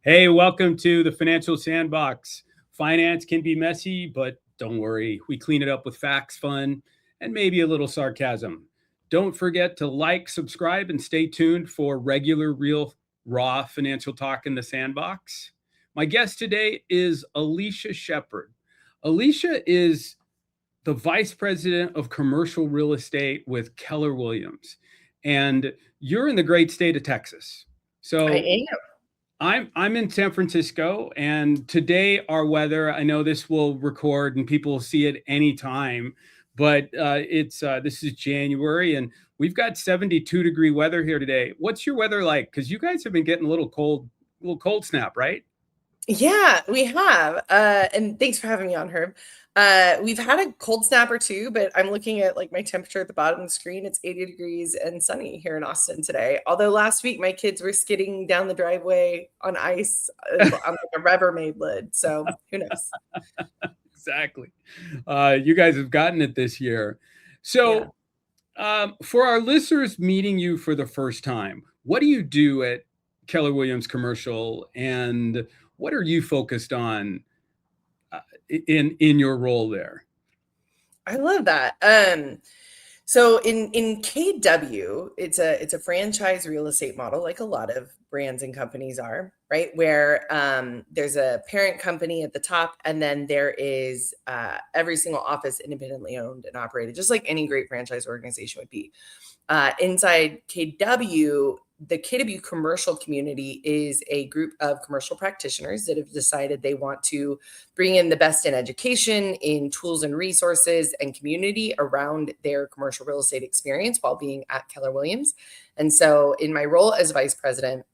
Hey, welcome to the Financial Sandbox. Finance can be messy, but don't worry, we clean it up with facts, fun, and maybe a little sarcasm. Don't forget to like, subscribe, and stay tuned for regular, real, raw financial talk in the Sandbox. My guest today is Alicia Shepard. Alicia is the Vice President of Commercial Real Estate with Keller Williams, and you're in the great state of Texas. So I am. I'm in San Francisco, and today our weather, I know this will record and people will see it anytime, but this is January and we've got 72-degree weather here today. What's your weather like? Because you guys have been getting a little cold snap, right? Yeah, we have. And thanks for having me on, Herb. We've had a cold snap or two, but I'm looking at like my temperature at the bottom of the screen. It's 80 degrees and sunny here in Austin today. Although last week my kids were skidding down the driveway on ice on like a Rubbermaid lid. So who knows? Exactly. You guys have gotten it this year. So for our listeners meeting you for the first time, what do you do at Keller Williams Commercial, and what are you focused on in your role there? I love that. So in KW, it's a franchise real estate model, like a lot of brands and companies are, right? Where there's a parent company at the top, and then there is every single office independently owned and operated, just like any great franchise organization would be. Inside KW, the KW commercial community is a group of commercial practitioners that have decided they want to bring in the best in education, in tools and resources, and community around their commercial real estate experience while being at Keller Williams. And so in my role as vice president,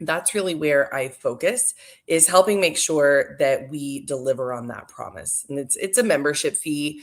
that's really where I focus, is helping make sure that we deliver on that promise. And it's a membership fee,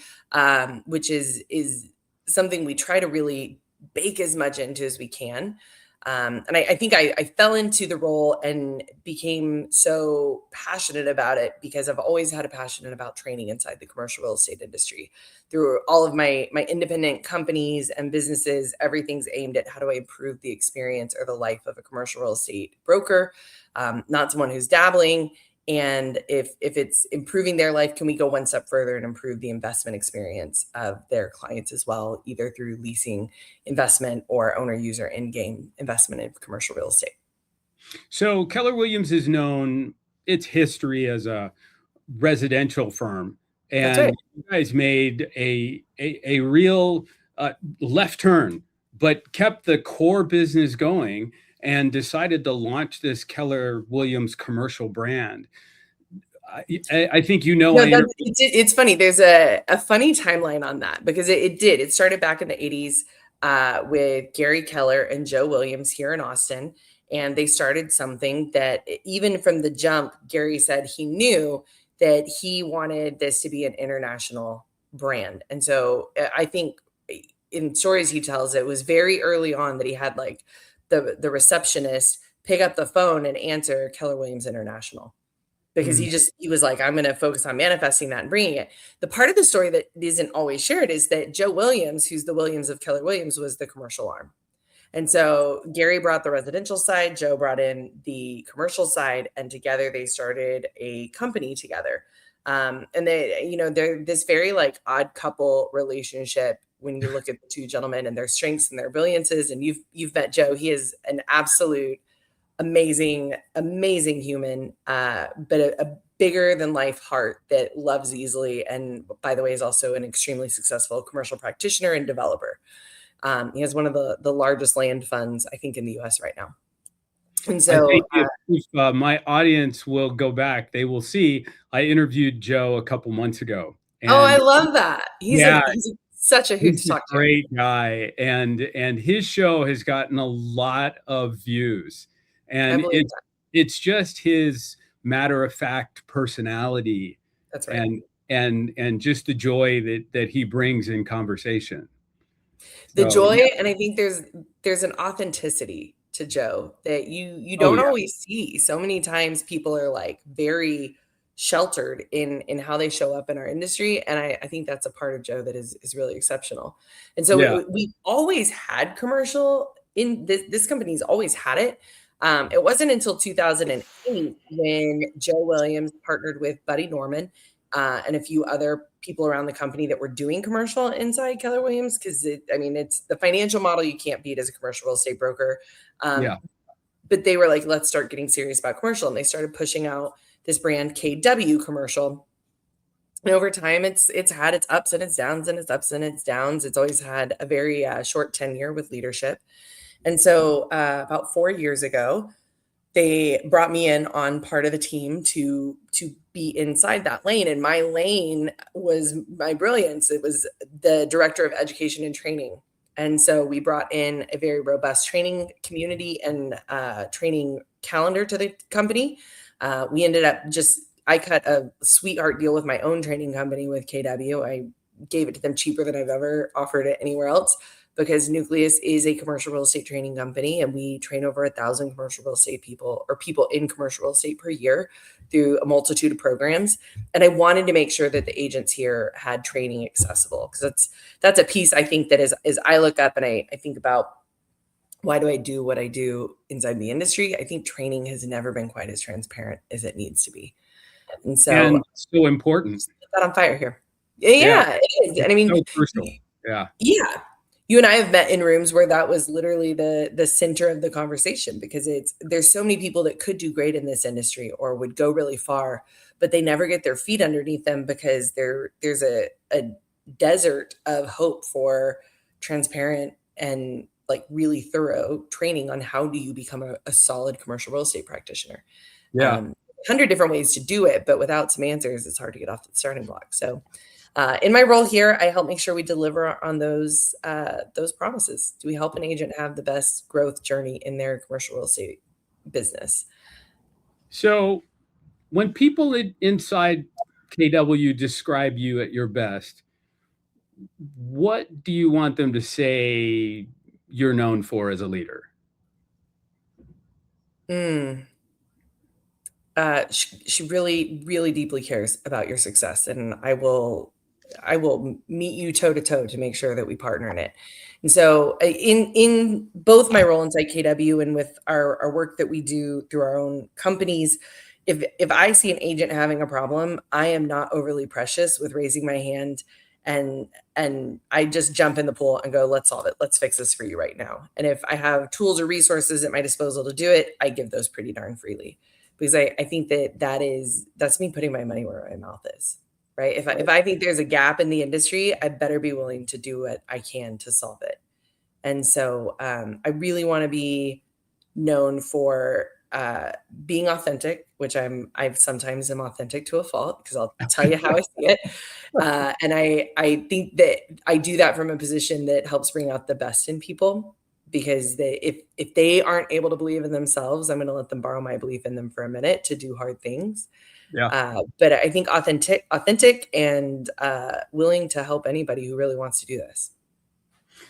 which is something we try to really bake as much into as we can. And I think I fell into the role and became so passionate about it because I've always had a passion about training inside the commercial real estate industry. Through all of my independent companies and businesses, everything's aimed at how do I improve the experience or the life of a commercial real estate broker, not someone who's dabbling. And if it's improving their life, can we go one step further and improve the investment experience of their clients as well, either through leasing, investment, or owner user in-game investment in commercial real estate? So Keller Williams is known, its history as a residential firm. And That's right. You guys made a real left turn, but kept the core business going and decided to launch this Keller Williams commercial brand. I think it's funny. There's a funny timeline on that because it started back in the 80s with Gary Keller and Joe Williams here in Austin. And they started something that even from the jump, Gary said he knew that he wanted this to be an international brand. And so I think in stories he tells, it was very early on that he had like the receptionist pick up the phone and answer Keller Williams International, because he was like, I'm going to focus on manifesting that and bringing it. The part of the story that isn't always shared is that Joe Williams, who's the Williams of Keller Williams, was the commercial arm. And so Gary brought the residential side, Joe brought in the commercial side, and together they started a company together. And they're this very like odd couple relationship when you look at the two gentlemen and their strengths and their brilliances. And you've met Joe. He is an absolute amazing human, but a bigger than life heart that loves easily. And by the way, is also an extremely successful commercial practitioner and developer. He has one of the largest land funds, I think, in the US right now. And so if my audience will go back, they will see I interviewed Joe a couple months ago. And I love that. He's such a hoot to talk to. Great guy. And his show has gotten a lot of views. And it's just his matter-of-fact personality. That's right. And just the joy that he brings in conversation. Joy, and I think there's an authenticity to Joe that you don't always see. So many times people are like very sheltered in how they show up in our industry. And I think that's a part of Joe that is really exceptional. And so Yeah. we always had commercial in this company's always had it. It wasn't until 2008 when Joe Williams partnered with Buddy Norman and a few other people around the company that were doing commercial inside Keller Williams. Because it's the financial model you can't beat as a commercial real estate broker. Yeah. But they were like, let's start getting serious about commercial, and they started pushing out this brand KW commercial. And over time, it's had its ups and its downs and its ups and its downs. It's always had a very short tenure with leadership. And so about 4 years ago, they brought me in on part of the team to be inside that lane. And my lane was my brilliance. It was the director of education and training. And so we brought in a very robust training community and training calendar to the company. We ended up I cut a sweetheart deal with my own training company with KW. I gave it to them cheaper than I've ever offered it anywhere else, because Nucleus is a commercial real estate training company, and we train over 1,000 commercial real estate people in commercial real estate per year through a multitude of programs. And I wanted to make sure that the agents here had training accessible, because that's a piece I think that as I look up and I think about, why do I do what I do inside the industry? I think training has never been quite as transparent as it needs to be. And so important. Put that on fire here. Yeah, it is. And I mean, so crucial. Yeah. You and I have met in rooms where that was literally the center of the conversation, because there's so many people that could do great in this industry or would go really far, but they never get their feet underneath them because there's a desert of hope for transparent and like really thorough training on how do you become a solid commercial real estate practitioner. Yeah. 100 different ways to do it, but without some answers, it's hard to get off the starting block. So in my role here, I help make sure we deliver on those promises. Do we help an agent have the best growth journey in their commercial real estate business? So when people inside KW describe you at your best, what do you want them to say you're known for as a leader? She really, really deeply cares about your success, and I will meet you toe to toe to make sure that we partner in it. And so in both my role inside KW and with our work that we do through our own companies, if I see an agent having a problem, I am not overly precious with raising my hand, and I just jump in the pool and go, let's solve it. Let's fix this for you right now. And if I have tools or resources at my disposal to do it, I give those pretty darn freely, because I think that's me putting my money where my mouth is. Right. If I think there's a gap in the industry, I better be willing to do what I can to solve it. And so I really want to be known for being authentic, which I sometimes am authentic to a fault, because I'll tell you how I see it. And I think that I do that from a position that helps bring out the best in people, because if they aren't able to believe in themselves, I'm going to let them borrow my belief in them for a minute to do hard things. Yeah. But I think authentic and willing to help anybody who really wants to do this.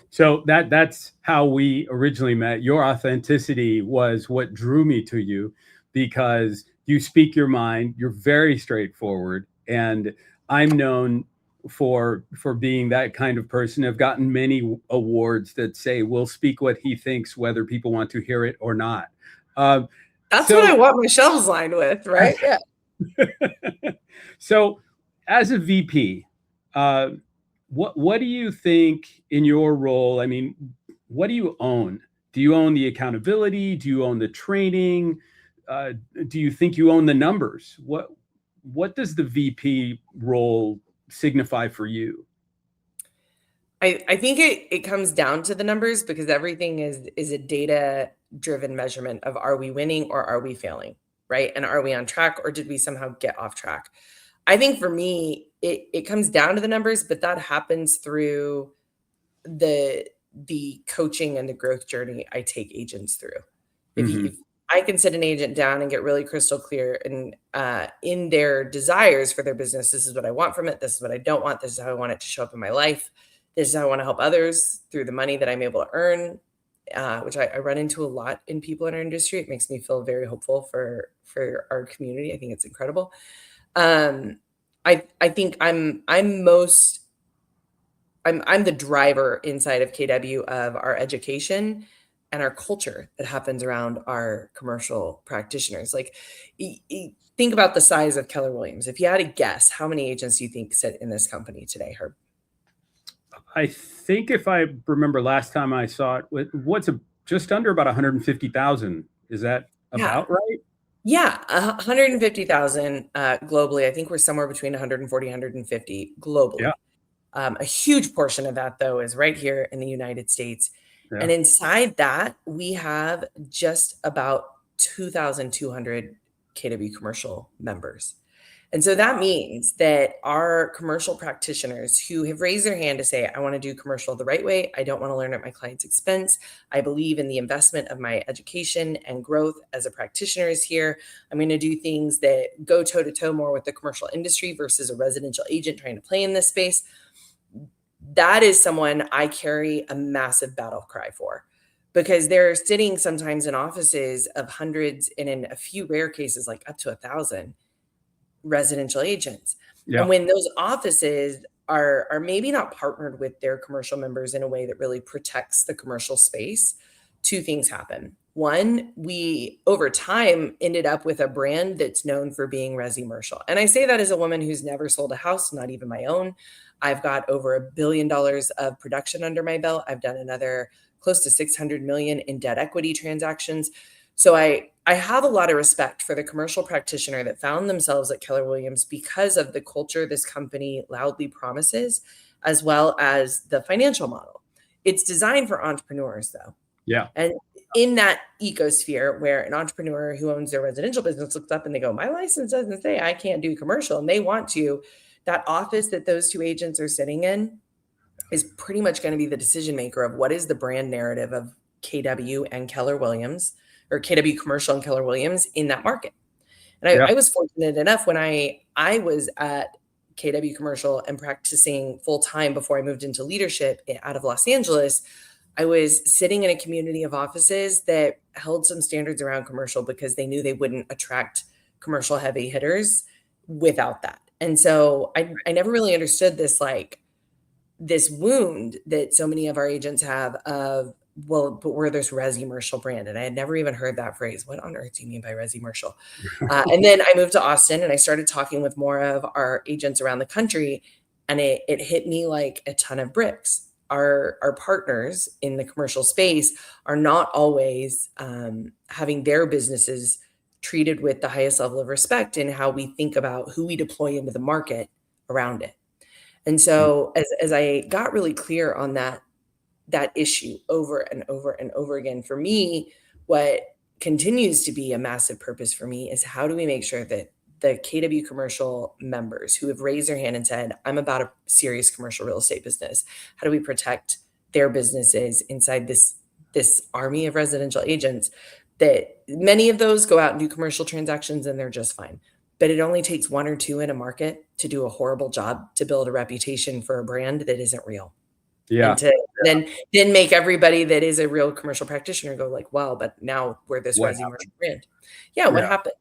So that's how we originally met. Your authenticity was what drew me to you, because you speak your mind. You're very straightforward, and I'm known for being that kind of person. I've gotten many awards that say we'll speak what he thinks, whether people want to hear it or not. That's what I want my shelves lined with, right? Yeah. So, as a VP, what do you think in your role? I mean, what do you own? Do you own the accountability? Do you own the training? Do you think you own the numbers? What does the VP role signify for you? I think it comes down to the numbers, because everything is a data-driven measurement of, are we winning or are we failing, right? And are we on track, or did we somehow get off track? I think for me, it comes down to the numbers, but that happens through the coaching and the growth journey I take agents through. If I can sit an agent down and get really crystal clear and in their desires for their business, this is what I want from it, this is what I don't want, this is how I want it to show up in my life, this is how I want to help others through the money that I'm able to earn, which I run into a lot in people in our industry. It makes me feel very hopeful for our community. I think it's incredible. I think I'm the driver inside of KW of our education and our culture that happens around our commercial practitioners. Like, think about the size of Keller Williams. If you had to guess, how many agents do you think sit in this company today, Herb? I think if I remember last time I saw it, just under about 150,000. Is that Yeah. about right? Yeah, 150,000 globally. I think we're somewhere between 140, 150 globally. Yeah. A huge portion of that, though, is right here in the United States. Yeah. And inside that, we have just about 2,200 KW commercial members. And so that means that our commercial practitioners who have raised their hand to say, I want to do commercial the right way. I don't want to learn at my client's expense. I believe in the investment of my education and growth as a practitioner is here. I'm going to do things that go toe to toe more with the commercial industry versus a residential agent trying to play in this space. That is someone I carry a massive battle cry for, because they're sitting sometimes in offices of hundreds and in a few rare cases, like up to 1,000 residential agents. Yeah. And when those offices are maybe not partnered with their commercial members in a way that really protects the commercial space, two things happen. One, we over time ended up with a brand that's known for being resi-mercial. And I say that as a woman who's never sold a house, not even my own. I've got over $1 billion of production under my belt. I've done another close to 600 million in debt equity transactions. So I have a lot of respect for the commercial practitioner that found themselves at Keller Williams because of the culture this company loudly promises, as well as the financial model. It's designed for entrepreneurs, though. Yeah. And in that ecosphere where an entrepreneur who owns their residential business looks up and they go, my license doesn't say I can't do commercial, and they want to, that office that those two agents are sitting in is pretty much going to be the decision maker of what is the brand narrative of KW and Keller Williams, or KW Commercial and Keller Williams in that market. And I was fortunate enough when I was at KW Commercial and practicing full time before I moved into leadership out of Los Angeles. I was sitting in a community of offices that held some standards around commercial because they knew they wouldn't attract commercial heavy hitters without that. And so I never really understood this wound that so many of our agents have of, well, but we're this resi-mercial brand. And I had never even heard that phrase. What on earth do you mean by resi-mercial? And then I moved to Austin and I started talking with more of our agents around the country. And it hit me like a ton of bricks. Our partners in the commercial space are not always having their businesses treated with the highest level of respect in how we think about who we deploy into the market around it. And so as I got really clear on that issue over and over and over again, for me, what continues to be a massive purpose for me is how do we make sure that the KW commercial members who have raised their hand and said, I'm about a serious commercial real estate business, how do we protect their businesses inside this army of residential agents that many of those go out and do commercial transactions and they're just fine. But it only takes one or two in a market to do a horrible job to build a reputation for a brand that isn't real. Yeah. And to then make everybody that is a real commercial practitioner go like, wow, but now we're this resi-merchant brand. Yeah, what happened?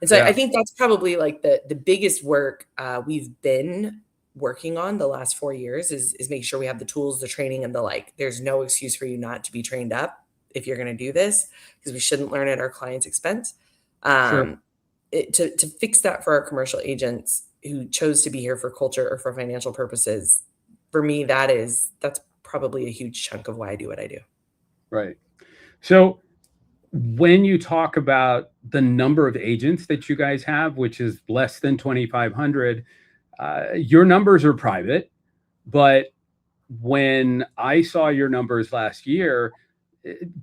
And so I think that's probably like the biggest work we've been working on the last 4 years is making sure we have the tools, the training, and the like. There's no excuse for you not to be trained up if you're going to do this, because we shouldn't learn at our client's expense. Sure. To fix that for our commercial agents who chose to be here for culture or for financial purposes, for me, that's probably a huge chunk of why I do what I do. Right. So when you talk about the number of agents that you guys have, which is less than 2,500, your numbers are private. But when I saw your numbers last year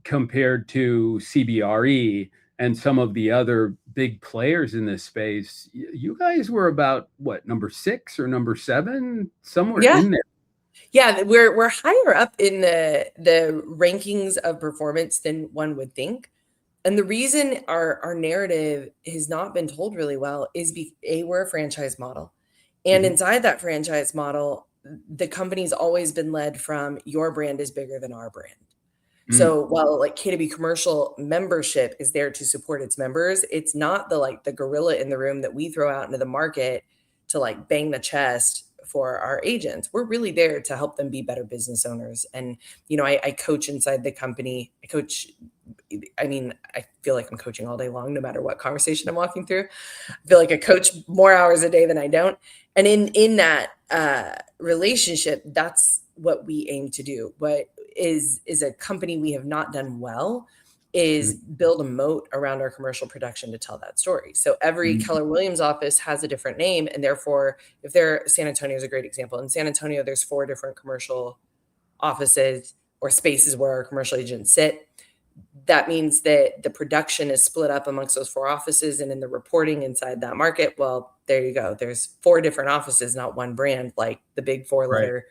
compared to CBRE and some of the other big players in this space, you guys were about what, number 6 or number 7, somewhere in there. Yeah, we're higher up in the rankings of performance than one would think. And the reason our narrative has not been told really well is we're a franchise model. And inside that franchise model, the company's always been led from your brand is bigger than our brand. So while like KW commercial membership is there to support its members, it's not the gorilla in the room that we throw out into the market to like bang the chest for our agents. We're really there to help them be better business owners. And, I coach inside the company. I feel like I'm coaching all day long, no matter what conversation I'm walking through. I feel like I coach more hours a day than I don't. And in that relationship, that's what we aim to do. What is a company we have not done well is build a moat around our commercial production to tell that story. So every Keller Williams office has a different name. And therefore, San Antonio is a great example. In San Antonio, there's 4 different commercial offices or spaces where our commercial agents sit. That means that the production is split up amongst those 4 offices, and in the reporting inside that market, well, there you go. There's 4 different offices, not one brand, like the big 4-letter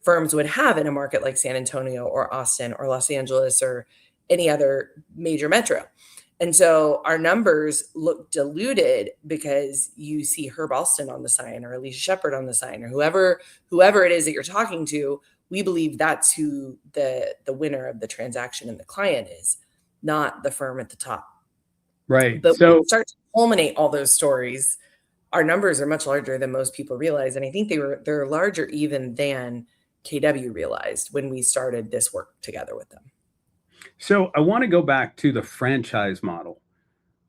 firms would have in a market like San Antonio or Austin or Los Angeles or any other major metro. And so our numbers look diluted because you see Herb Alston on the sign or Alicia Shepard on the sign or whoever it is that you're talking to. We believe that's who the winner of the transaction and the client is, not the firm at the top. Right. But when you start to culminate all those stories, our numbers are much larger than most people realize. And I think they're larger even than KW realized when we started this work together with them. So I want to go back to the franchise model.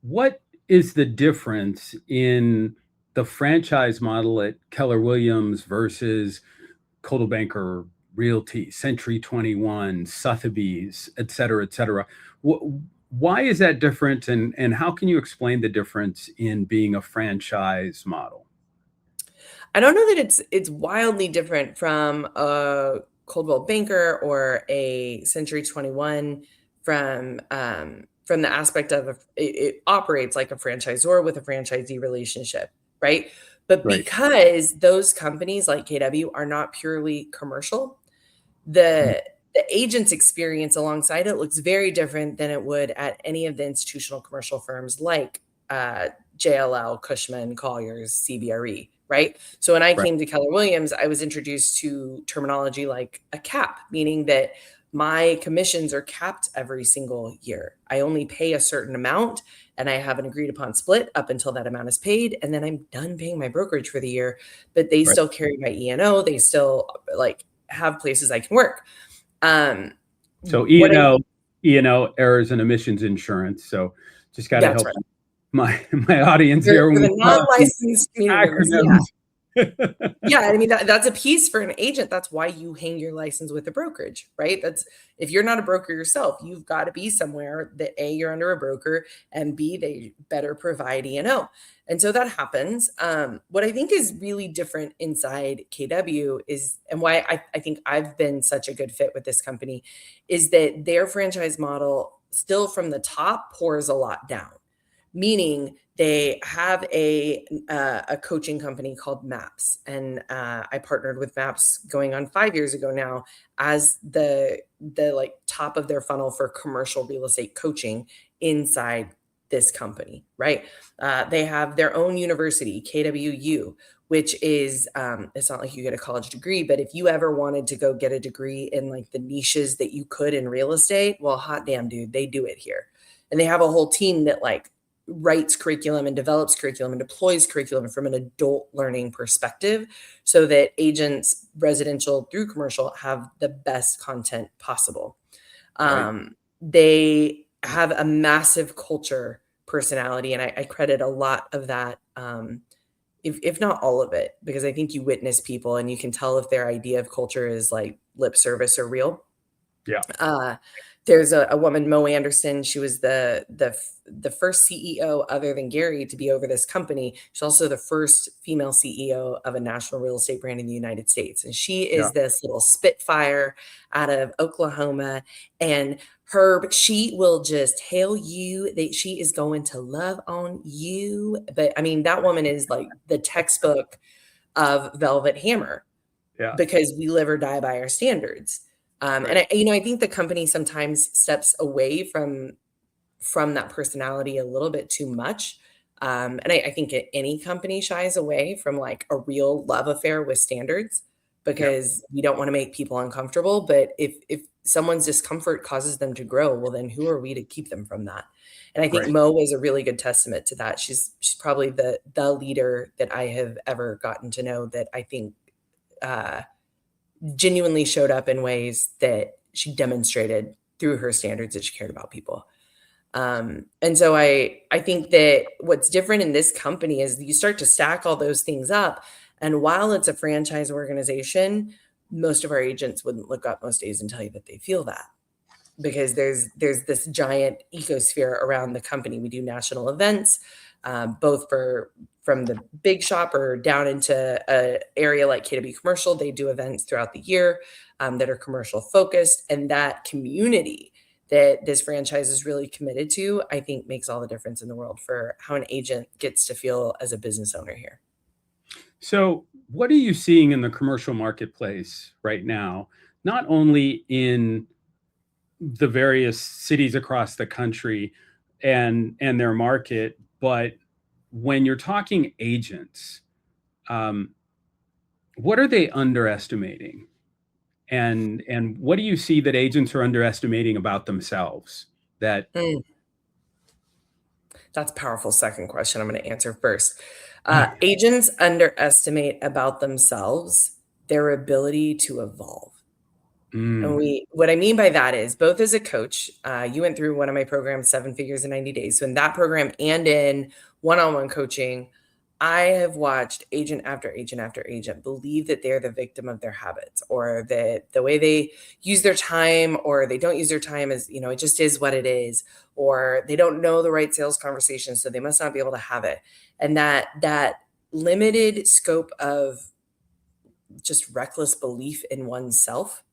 What is the difference in the franchise model at Keller Williams versus Coldwell Banker Realty, Century 21, Sotheby's, et cetera, et cetera? Why is that different? And how can you explain the difference in being a franchise model? I don't know that it's wildly different from a Coldwell Banker or a Century 21 from the aspect of it operates like a franchisor with a franchisee relationship, right? But because those companies like KW are not purely commercial, the agent's experience alongside it looks very different than it would at any of the institutional commercial firms like JLL, Cushman, Colliers, CBRE, right? So when I came to Keller Williams, I was introduced to terminology like a cap, meaning that my commissions are capped every single year. I only pay a certain amount and I have an agreed upon split up until that amount is paid. And then I'm done paying my brokerage for the year, but they still carry my E&O. They still have places I can work. So E&O, errors and emissions insurance. So just got to help my audience here. For the non-licensed community members, yeah, I mean, that's a piece for an agent. That's why you hang your license with a brokerage, right? If you're not a broker yourself, you've got to be somewhere that A, you're under a broker, and B, they better provide E&O. And so that happens. What I think is really different inside KW is, and why I think I've been such a good fit with this company, is that their franchise model still from the top pours a lot down. Meaning they have a coaching company called MAPS, and I partnered with MAPS going on 5 years ago now as the top of their funnel for commercial real estate coaching inside this company, right? They have their own university, KWU, which is it's not like you get a college degree, but if you ever wanted to go get a degree in like the niches that you could in real estate, well, hot damn, dude, they do it here, and they have a whole team that writes curriculum and develops curriculum and deploys curriculum from an adult learning perspective so that agents, residential through commercial, have the best content possible. They have a massive culture personality, and I credit a lot of that, if not all of it, because I think you witness people and you can tell if their idea of culture is like lip service or real. Yeah. There's a woman, Mo Anderson. She was the first CEO other than Gary to be over this company. She's also the first female CEO of a national real estate brand in the United States. And she is this little spitfire out of Oklahoma. And she will just hail you that she is going to love on you. But I mean, that woman is like the textbook of Velvet Hammer, because we live or die by our standards. And I think the company sometimes steps away from that personality a little bit too much. And I think any company shies away from like a real love affair with standards. because we don't want to make people uncomfortable. But if someone's discomfort causes them to grow, well, then who are we to keep them from that? And I think Right. Mo is a really good testament to that. She's probably the leader that I have ever gotten to know that I think genuinely showed up in ways that she demonstrated through her standards that she cared about people. And so I think that what's different in this company is you start to stack all those things up. And while it's a franchise organization, most of our agents wouldn't look up most days and tell you that they feel that, because there's this giant ecosphere around the company. We do national events, both from the big shop or down into an area like KW Commercial. They do events throughout the year that are commercial focused, and that community that this franchise is really committed to, I think makes all the difference in the world for how an agent gets to feel as a business owner here. So what are you seeing in the commercial marketplace right now, not only in the various cities across the country and their market, but when you're talking agents, what are they underestimating? And what do you see that agents are underestimating about themselves? That's a powerful second question I'm going to answer first. Agents underestimate about themselves their ability to evolve. And what I mean by that is, both as a coach, you went through one of my programs, 7 Figures in 90 Days. So in that program and in one-on-one coaching, I have watched agent after agent after agent believe that they're the victim of their habits, or that the way they use their time or they don't use their time is, it just is what it is, or they don't know the right sales conversation, so they must not be able to have it. And that limited scope of just reckless belief in oneself,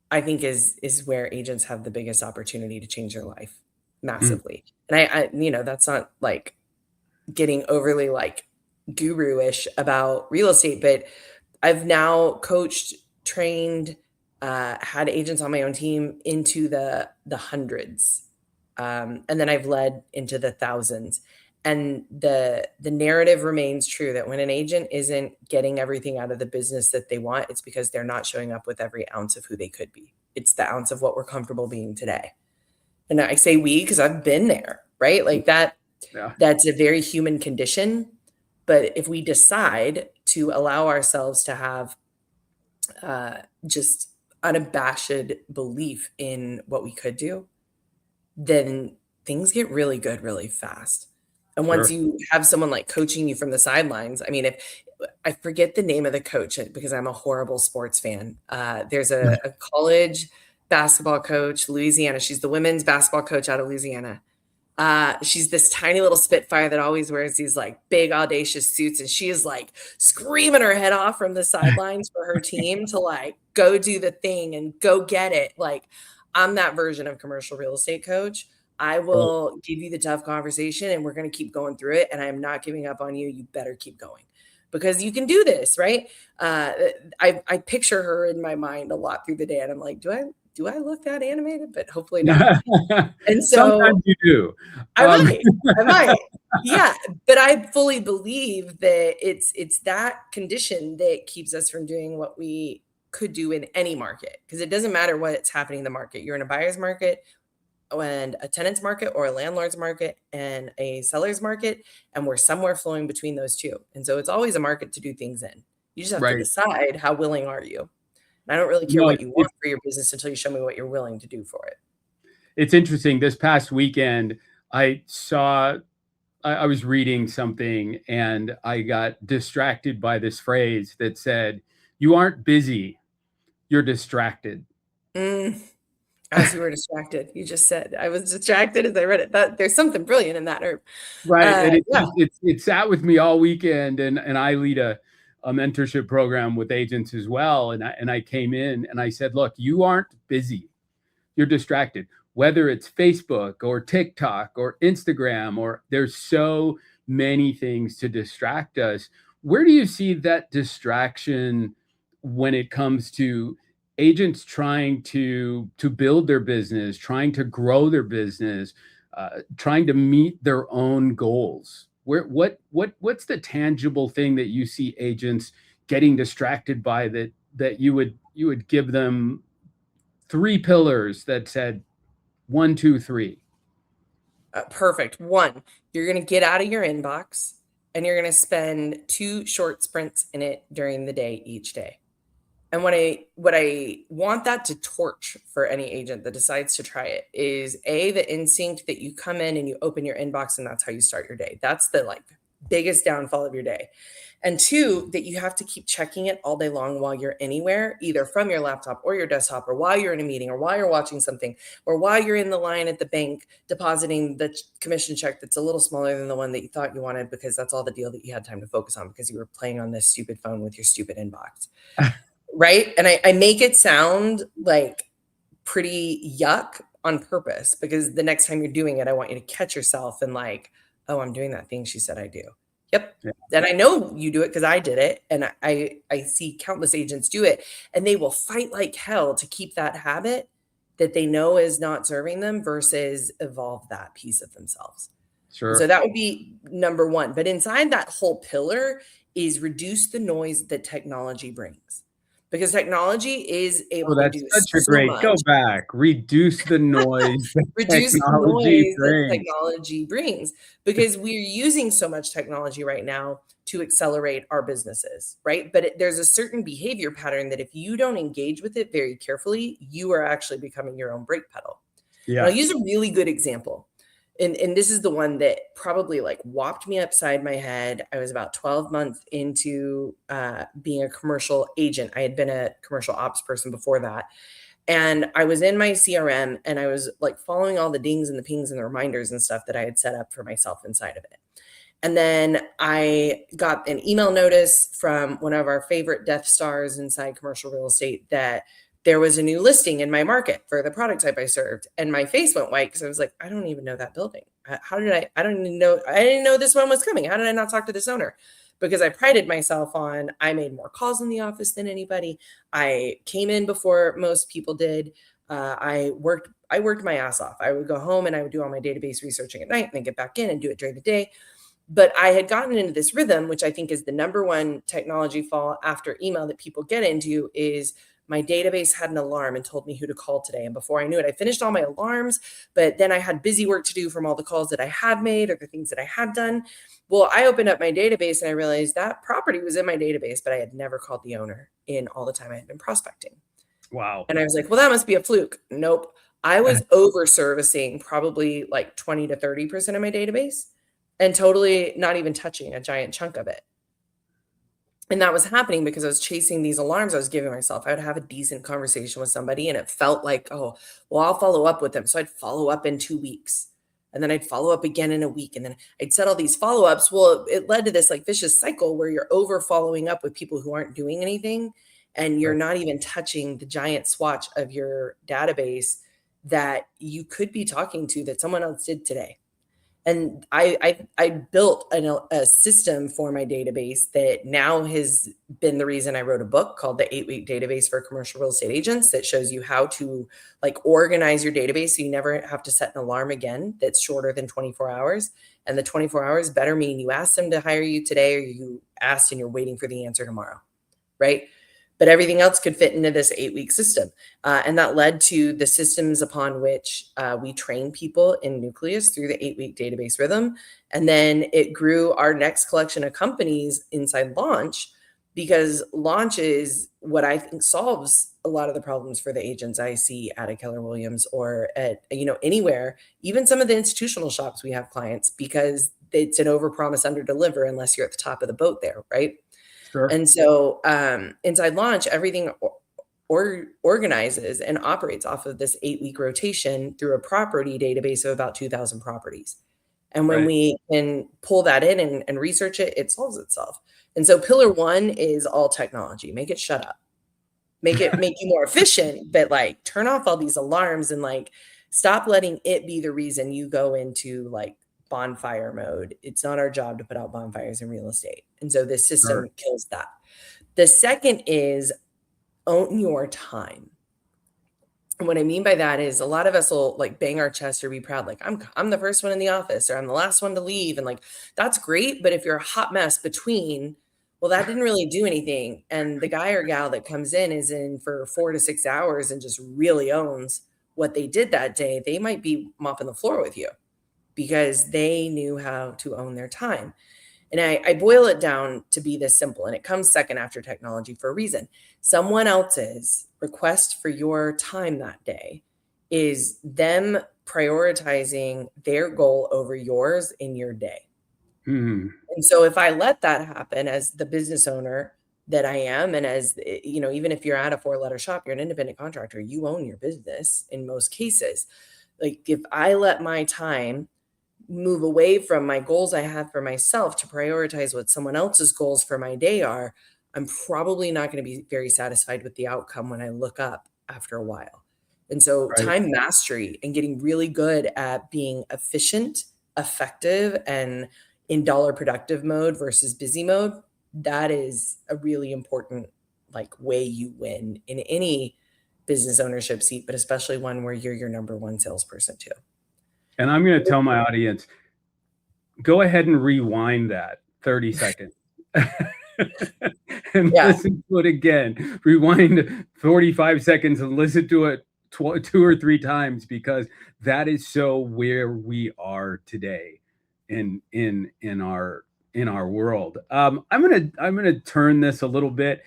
I think is where agents have the biggest opportunity to change their life massively. And I that's not like getting overly like guru-ish about real estate, but I've now coached, trained, had agents on my own team into the hundreds. And then I've led into the thousands. And the narrative remains true that when an agent isn't getting everything out of the business that they want, it's because they're not showing up with every ounce of who they could be. It's the ounce of what we're comfortable being today. And I say we because I've been there, right? Like that. Yeah. That's a very human condition. But if we decide to allow ourselves to have just unabashed belief in what we could do, then things get really good really fast. And once you have someone like coaching you from the sidelines, I mean, if I forget the name of the coach because I'm a horrible sports fan. There's a college basketball coach, Louisiana. She's the women's basketball coach out of Louisiana. She's this tiny little spitfire that always wears these like big audacious suits, and she is like screaming her head off from the sidelines for her team to like go do the thing and go get it. Like, I'm that version of commercial real estate coach. I will give you the tough conversation and we're going to keep going through it. And I'm not giving up on you. You better keep going because you can do this, right? I picture her in my mind a lot through the day, and I'm like, do I look that animated? But hopefully not. And so sometimes you do. I might. Yeah. But I fully believe that it's that condition that keeps us from doing what we could do in any market, because it doesn't matter what's happening in the market. You're in a buyer's market and a tenant's market, or a landlord's market and a seller's market, and we're somewhere flowing between those two. And so it's always a market to do things in. You just have to decide how willing are you. And I don't really care what you want for your business until you show me what you're willing to do for it. It's interesting. This past weekend, I was reading something and I got distracted by this phrase that said, "You aren't busy, you're distracted." As you were distracted, you just said. I was distracted as I read it. That there's something brilliant in that herb. Right. And it sat with me all weekend, and I lead a mentorship program with agents as well. And I came in and I said, look, you aren't busy, you're distracted. Whether it's Facebook or TikTok or Instagram, or there's so many things to distract us. Where do you see that distraction when it comes to agents trying to build their business, trying to grow their business, trying to meet their own goals? What's the tangible thing that you see agents getting distracted by that you would give them 3 pillars that said 1, 2, 3? Perfect. One, you're going to get out of your inbox and you're going to spend 2 short sprints in it during the day each day. And what I want that to torch for any agent that decides to try it is the instinct that you come in and you open your inbox and that's how you start your day. That's the biggest downfall of your day. And 2, that you have to keep checking it all day long while you're anywhere, either from your laptop or your desktop, or while you're in a meeting, or while you're watching something, or while you're in the line at the bank depositing the commission check that's a little smaller than the one that you thought you wanted because that's all the deal that you had time to focus on because you were playing on this stupid phone with your stupid inbox. Right? And I make it sound like pretty yuck on purpose because the next time you're doing it, I want you to catch yourself and oh, I'm doing that thing she said I do. Yep. Yeah. And I know you do it because I did it. And I see countless agents do it. And they will fight like hell to keep that habit that they know is not serving them versus evolve that piece of themselves. Sure. So that would be number 1. But inside that whole pillar is reduce the noise that technology brings. Because technology is able to do such a so great much. go back. Reduce the noise. Reduce the noise that technology brings, because we're using so much technology right now to accelerate our businesses, right? But there's a certain behavior pattern that if you don't engage with it very carefully, you are actually becoming your own brake pedal. Yeah. And I'll use a really good example. And this is the one that probably whopped me upside my head. I was about 12 months into being a commercial agent. I had been a commercial ops person before that. And I was in my CRM and I was following all the dings and the pings and the reminders and stuff that I had set up for myself inside of it. And then I got an email notice from one of our favorite Death Stars inside commercial real estate that there was a new listing in my market for the product type I served. And my face went white because I was like, I don't even know that building. How did I don't even know. I didn't know this one was coming. How did I not talk to this owner? Because I prided myself on, I made more calls in the office than anybody. I came in before most people did. I worked my ass off. I would go home and I would do all my database researching at night and then get back in and do it during the day. But I had gotten into this rhythm, which I think is the number one technology fall after email that people get into, is my database had an alarm and told me who to call today. And before I knew it, I finished all my alarms, but then I had busy work to do from all the calls that I had made or the things that I had done. Well, I opened up my database and I realized that property was in my database, but I had never called the owner in all the time I had been prospecting. Wow. And I was like, well, that must be a fluke. Nope. I was over servicing probably 20 to 30% of my database and totally not even touching a giant chunk of it. And that was happening because I was chasing these alarms I was giving myself. I would have a decent conversation with somebody and it felt like, oh, well, I'll follow up with them. So I'd follow up in 2 weeks and then I'd follow up again in a week. And then I'd set all these follow-ups. Well, it led to this vicious cycle where you're over following up with people who aren't doing anything. And you're not even touching the giant swatch of your database that you could be talking to that someone else did today. And I built a system for my database that now has been the reason I wrote a book called The 8-Week Database for Commercial Real Estate Agents that shows you how to organize your database so you never have to set an alarm again that's shorter than 24 hours. And the 24 hours better mean you asked them to hire you today or you asked and you're waiting for the answer tomorrow, right? But everything else could fit into this 8-week system. And that led to the systems upon which we train people in Nucleus through the 8-week database rhythm. And then it grew our next collection of companies inside Launch, because Launch is what I think solves a lot of the problems for the agents I see at a Keller Williams or at, anywhere, even some of the institutional shops we have clients, because it's an overpromise, underdeliver unless you're at the top of the boat there, right? Sure. And so inside Launch, everything organizes and operates off of this 8-week rotation through a property database of about 2,000 properties. And when we can pull that in and research it, it solves itself. And so pillar 1 is all technology. Make it shut up. Make you more efficient, but turn off all these alarms and stop letting it be the reason you go into bonfire mode. It's not our job to put out bonfires in real estate. And so this system kills that. The second is own your time. And what I mean by that is a lot of us will bang our chest or be proud. I'm the first one in the office or I'm the last one to leave. And that's great. But if you're a hot mess between Well, that didn't really do anything. And the guy or gal that comes in is in for 4 to 6 hours and just really owns what they did that day. They might be mopping the floor with you because they knew how to own their time. And I boil it down to be this simple, and it comes second after technology for a reason. Someone else's request for your time that day is them prioritizing their goal over yours in your day. Hmm. And so if I let that happen as the business owner that I am, and as even if you're at a 4-letter shop, you're an independent contractor, you own your business in most cases. Like if I let my time move away from my goals I have for myself to prioritize what someone else's goals for my day are, I'm probably not going to be very satisfied with the outcome when I look up after a while. And so, Right. time mastery and getting really good at being efficient, effective, and in dollar productive mode versus busy mode, that is a really important way you win in any business ownership seat, but especially one where you're your number one salesperson too. And I'm going to tell my audience, go ahead and rewind that 30 seconds and Yeah. listen to it again. Rewind 45 seconds and listen to it 2 or 3 times, because that is so where we are today in our world. I'm gonna turn this a little bit.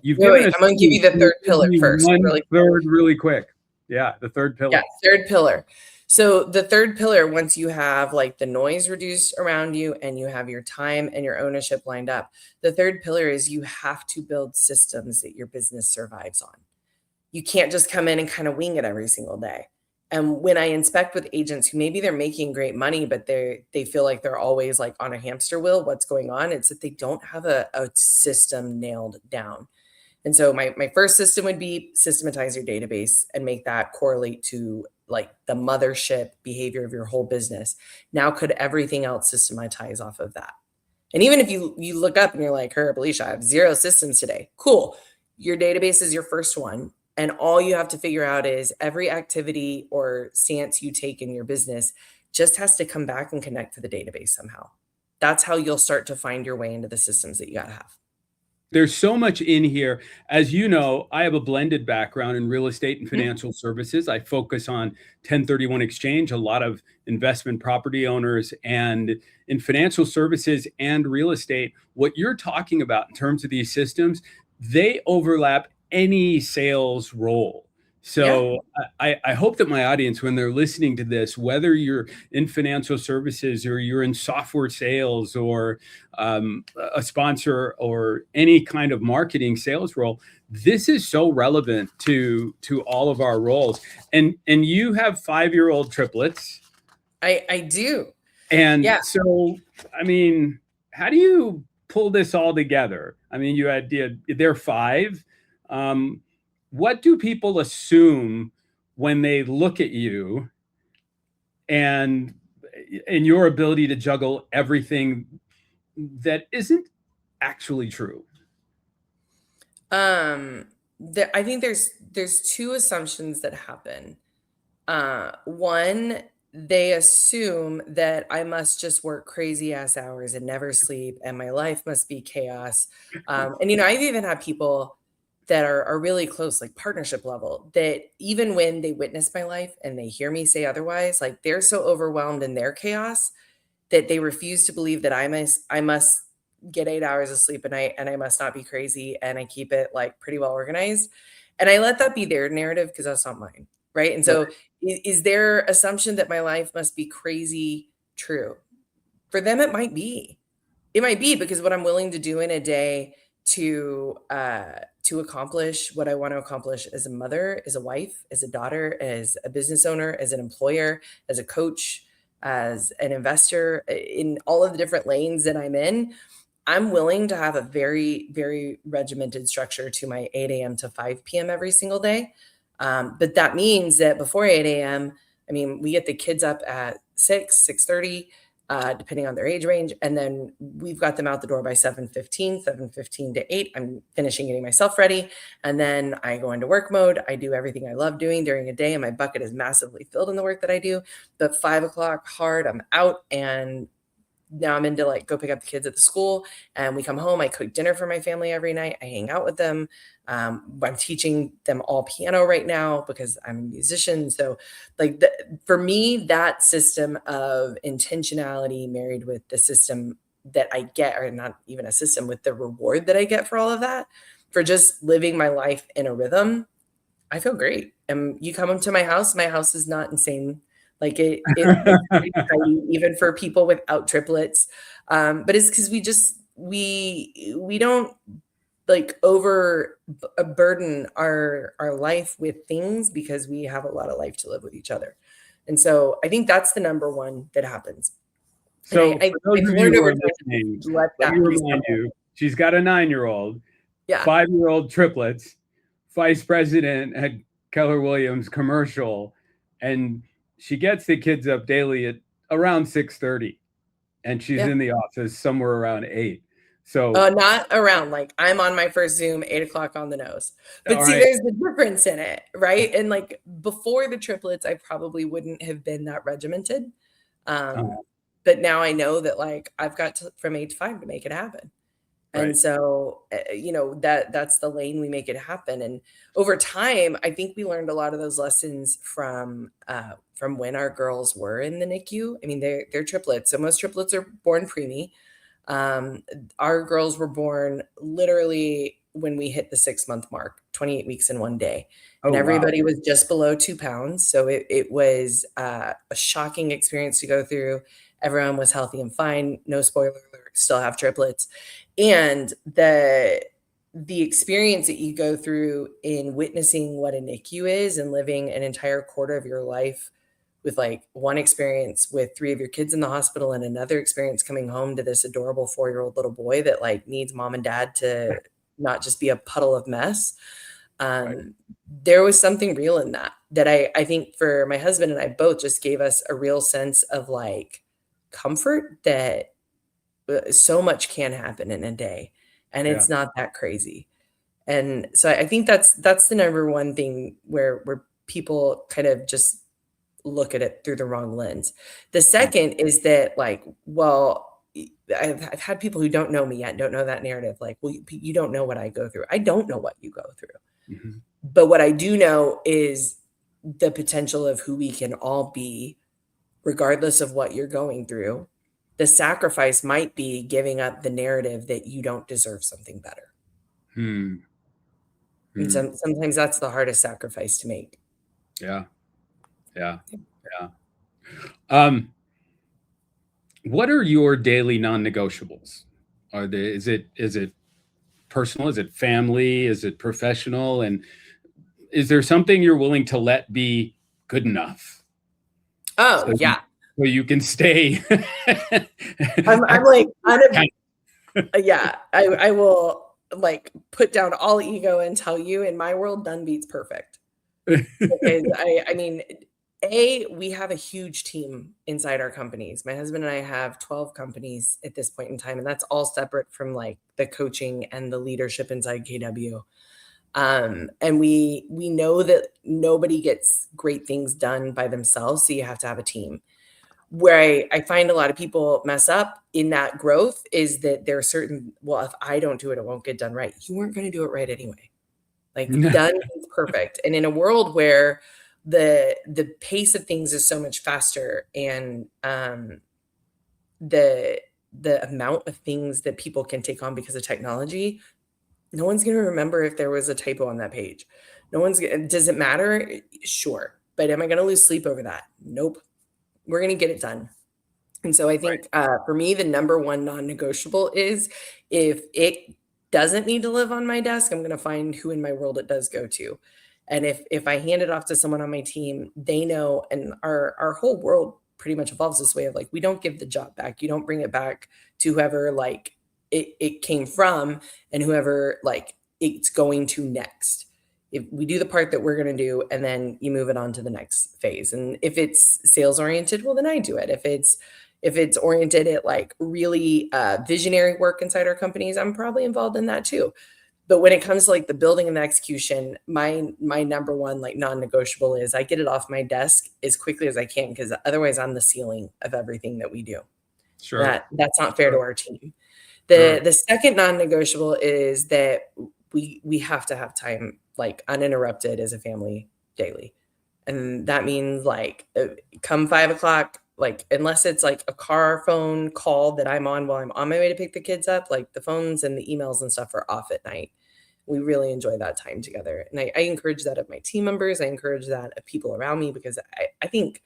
You've given us I'm going to give you the third pillar first. one third really quick. Yeah, the third pillar. Yeah, third pillar. So the third pillar, once you have the noise reduced around you and you have your time and your ownership lined up, the third pillar is you have to build systems that your business survives on. You can't just come in and kind of wing it every single day. And when I inspect with agents who maybe they're making great money, but they feel like they're always on a hamster wheel, what's going on? It's that they don't have a system nailed down. And so my first system would be systematize your database and make that correlate to the mothership behavior of your whole business. Now, could everything else systematize off of that? And even if you look up and you're like, Alicia, I have 0 systems today. Cool. Your database is your first one. And all you have to figure out is every activity or stance you take in your business just has to come back and connect to the database somehow. That's how you'll start to find your way into the systems that you got to have. There's so much in here. As you know, I have a blended background in real estate and financial services. I focus on 1031 exchange, a lot of investment property owners, and in financial services and real estate. What you're talking about in terms of these systems, they overlap any sales role. So I hope that my audience, when they're listening to this, whether you're in financial services or you're in software sales or a sponsor or any kind of marketing sales role, this is so relevant to all of our roles. And you have 5-year-old triplets. I do. And so, I mean, how do you pull this all together? I mean, they're 5. What do people assume when they look at you and your ability to juggle everything that isn't actually true? I think there's 2 assumptions that happen. One, they assume that I must just work crazy ass hours and never sleep, and my life must be chaos. And I've even had people that are really close, partnership level, that even when they witness my life and they hear me say otherwise, they're so overwhelmed in their chaos that they refuse to believe that I must get 8 hours of sleep a night and I must not be crazy and I keep it pretty well organized. And I let that be their narrative because that's not mine. Right. And so is their assumption that my life must be crazy true? For them, it might be. It might be because what I'm willing to do in a day to accomplish what I want to accomplish as a mother, as a wife, as a daughter, as a business owner, as an employer, as a coach, as an investor, in all of the different lanes that I'm in, I'm willing to have a very, very regimented structure to my 8 a.m. to 5 p.m. every single day. But that means that before 8 a.m., we get the kids up at 6:30, depending on their age range. And then we've got them out the door by 7:15 to 8. I'm finishing getting myself ready. And then I go into work mode. I do everything I love doing during a day, and my bucket is massively filled in the work that I do. But 5 o'clock hard, I'm out, and now I'm into like go pick up the kids at the school, and we come home. I cook dinner for my family every night. I hang out with them. I'm teaching them all piano right now because I'm a musician. So like for me, that system of intentionality married with the system that I get, or not even a system, with the reward that I get for all of that, for just living my life in a rhythm, I feel great. And you come to my house is not insane. Like it's pretty tidy, even for people without triplets. But it's because we don't like overburden our life with things, because we have a lot of life to live with each other. And so I think that's the number one that happens. So And I've for those of learned you who over are time listening, to let let that me be remind settled. you, she's got a 9-year-old, Yeah. 5-year-old triplets, vice president at Keller Williams commercial, and she gets the kids up daily at around 6:30, and she's Yeah. in the office somewhere around 8. So Not around, like I'm on my first Zoom 8 o'clock on the nose. But all see, right. there's the difference in it, right? And like before the triplets, I probably wouldn't have been that regimented. But now I know that like I've got from 8 to 5 to make it happen. And Right. so, that's the lane we make it happen. And over time, I think we learned a lot of those lessons from when our girls were in the NICU. I mean, they're triplets. So most triplets are born preemie. Our girls were born literally when we hit the 6-month mark, 28 weeks in one day. Oh, And wow. everybody was just below 2 pounds. So it was a shocking experience to go through. Everyone was healthy and fine. No spoiler alert, still have triplets. And the experience that you go through in witnessing what a NICU is and living an entire quarter of your life with like one experience with 3 of your kids in the hospital and another experience coming home to this adorable 4-year-old little boy that like needs mom and dad to not just be a puddle of mess. There was something real in that I think for my husband and I both just gave us a real sense of like comfort that so much can happen in a day, and Yeah. it's not that crazy. And so I think that's the number one thing where people kind of just look at it through the wrong lens. The second is that like, well, I've had people who don't know me yet, don't know that narrative. Like, well, you don't know what I go through. I don't know what you go through. Mm-hmm. But what I do know is the potential of who we can all be, regardless of what you're going through. The sacrifice might be giving up the narrative that you don't deserve something better. And sometimes that's the hardest sacrifice to make. Yeah. What are your daily non-negotiables? Is it personal? Is it family? Is it professional? And is there something you're willing to let be good enough? Oh, yeah. So you can stay. I'm like, yeah, I will like put down all ego and tell you, in my world, done beats perfect. Because I mean, we have a huge team inside our companies. My husband and I have 12 companies at this point in time, and that's all separate from like the coaching and the leadership inside KW. And we know that nobody gets great things done by themselves, so you have to have a team. Where I find a lot of people mess up in that growth is that there are certain, well, if I don't do it, it won't get done right. You weren't going to do it right anyway. Like done is perfect. And in a world where the pace of things is so much faster, and the amount of things that people can take on because of technology, no one's going to remember if there was a typo on that page. Does it matter? Sure. But am I going to lose sleep over that? Nope. We're going to get it done. And so I think for me, the number one non-negotiable is, if it doesn't need to live on my desk, I'm going to find who in my world it does go to. And if I hand it off to someone on my team, they know, and our whole world pretty much evolves this way of like, we don't give the job back. You don't bring it back to whoever like it came from, and whoever like it's going to next. If we do the part that we're going to do, and then you move it on to the next phase. And if it's sales oriented, well, then I do it. If it's oriented at like really visionary work inside our companies, I'm probably involved in that too. But when it comes to like the building and the execution, my number one like non-negotiable is I get it off my desk as quickly as I can, because otherwise I'm the ceiling of everything that we do. Sure. That's not fair to our team. The second non-negotiable is that we have to have time like uninterrupted as a family daily. And that means like come 5 o'clock, like unless it's like a car phone call that I'm on while I'm on my way to pick the kids up, like the phones and the emails and stuff are off at night. We really enjoy that time together. And I encourage that of my team members. I encourage that of people around me, because I think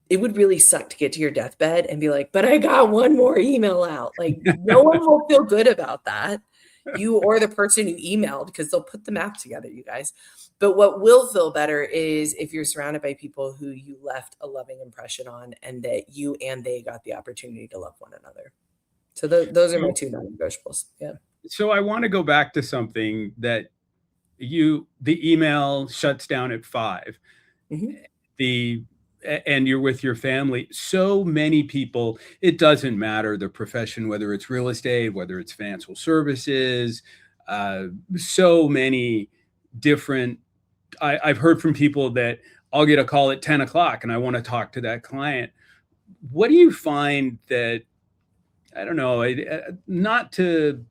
it would really suck to get to your deathbed and be like, but I got one more email out. Like no one will feel good about that. You or the person you emailed, because they'll put the map together, you guys. But what will feel better is if you're surrounded by people who you left a loving impression on, and that you and they got the opportunity to love one another. So those are my two non-negotiables. Yeah. So I want to go back to something that the email shuts down at 5. Mm-hmm. And you're with your family. So many people, it doesn't matter the profession, whether it's real estate, whether it's financial services, so many different, I've heard from people that I'll get a call at 10 o'clock and I want to talk to that client. What do you find that, I don't know, not to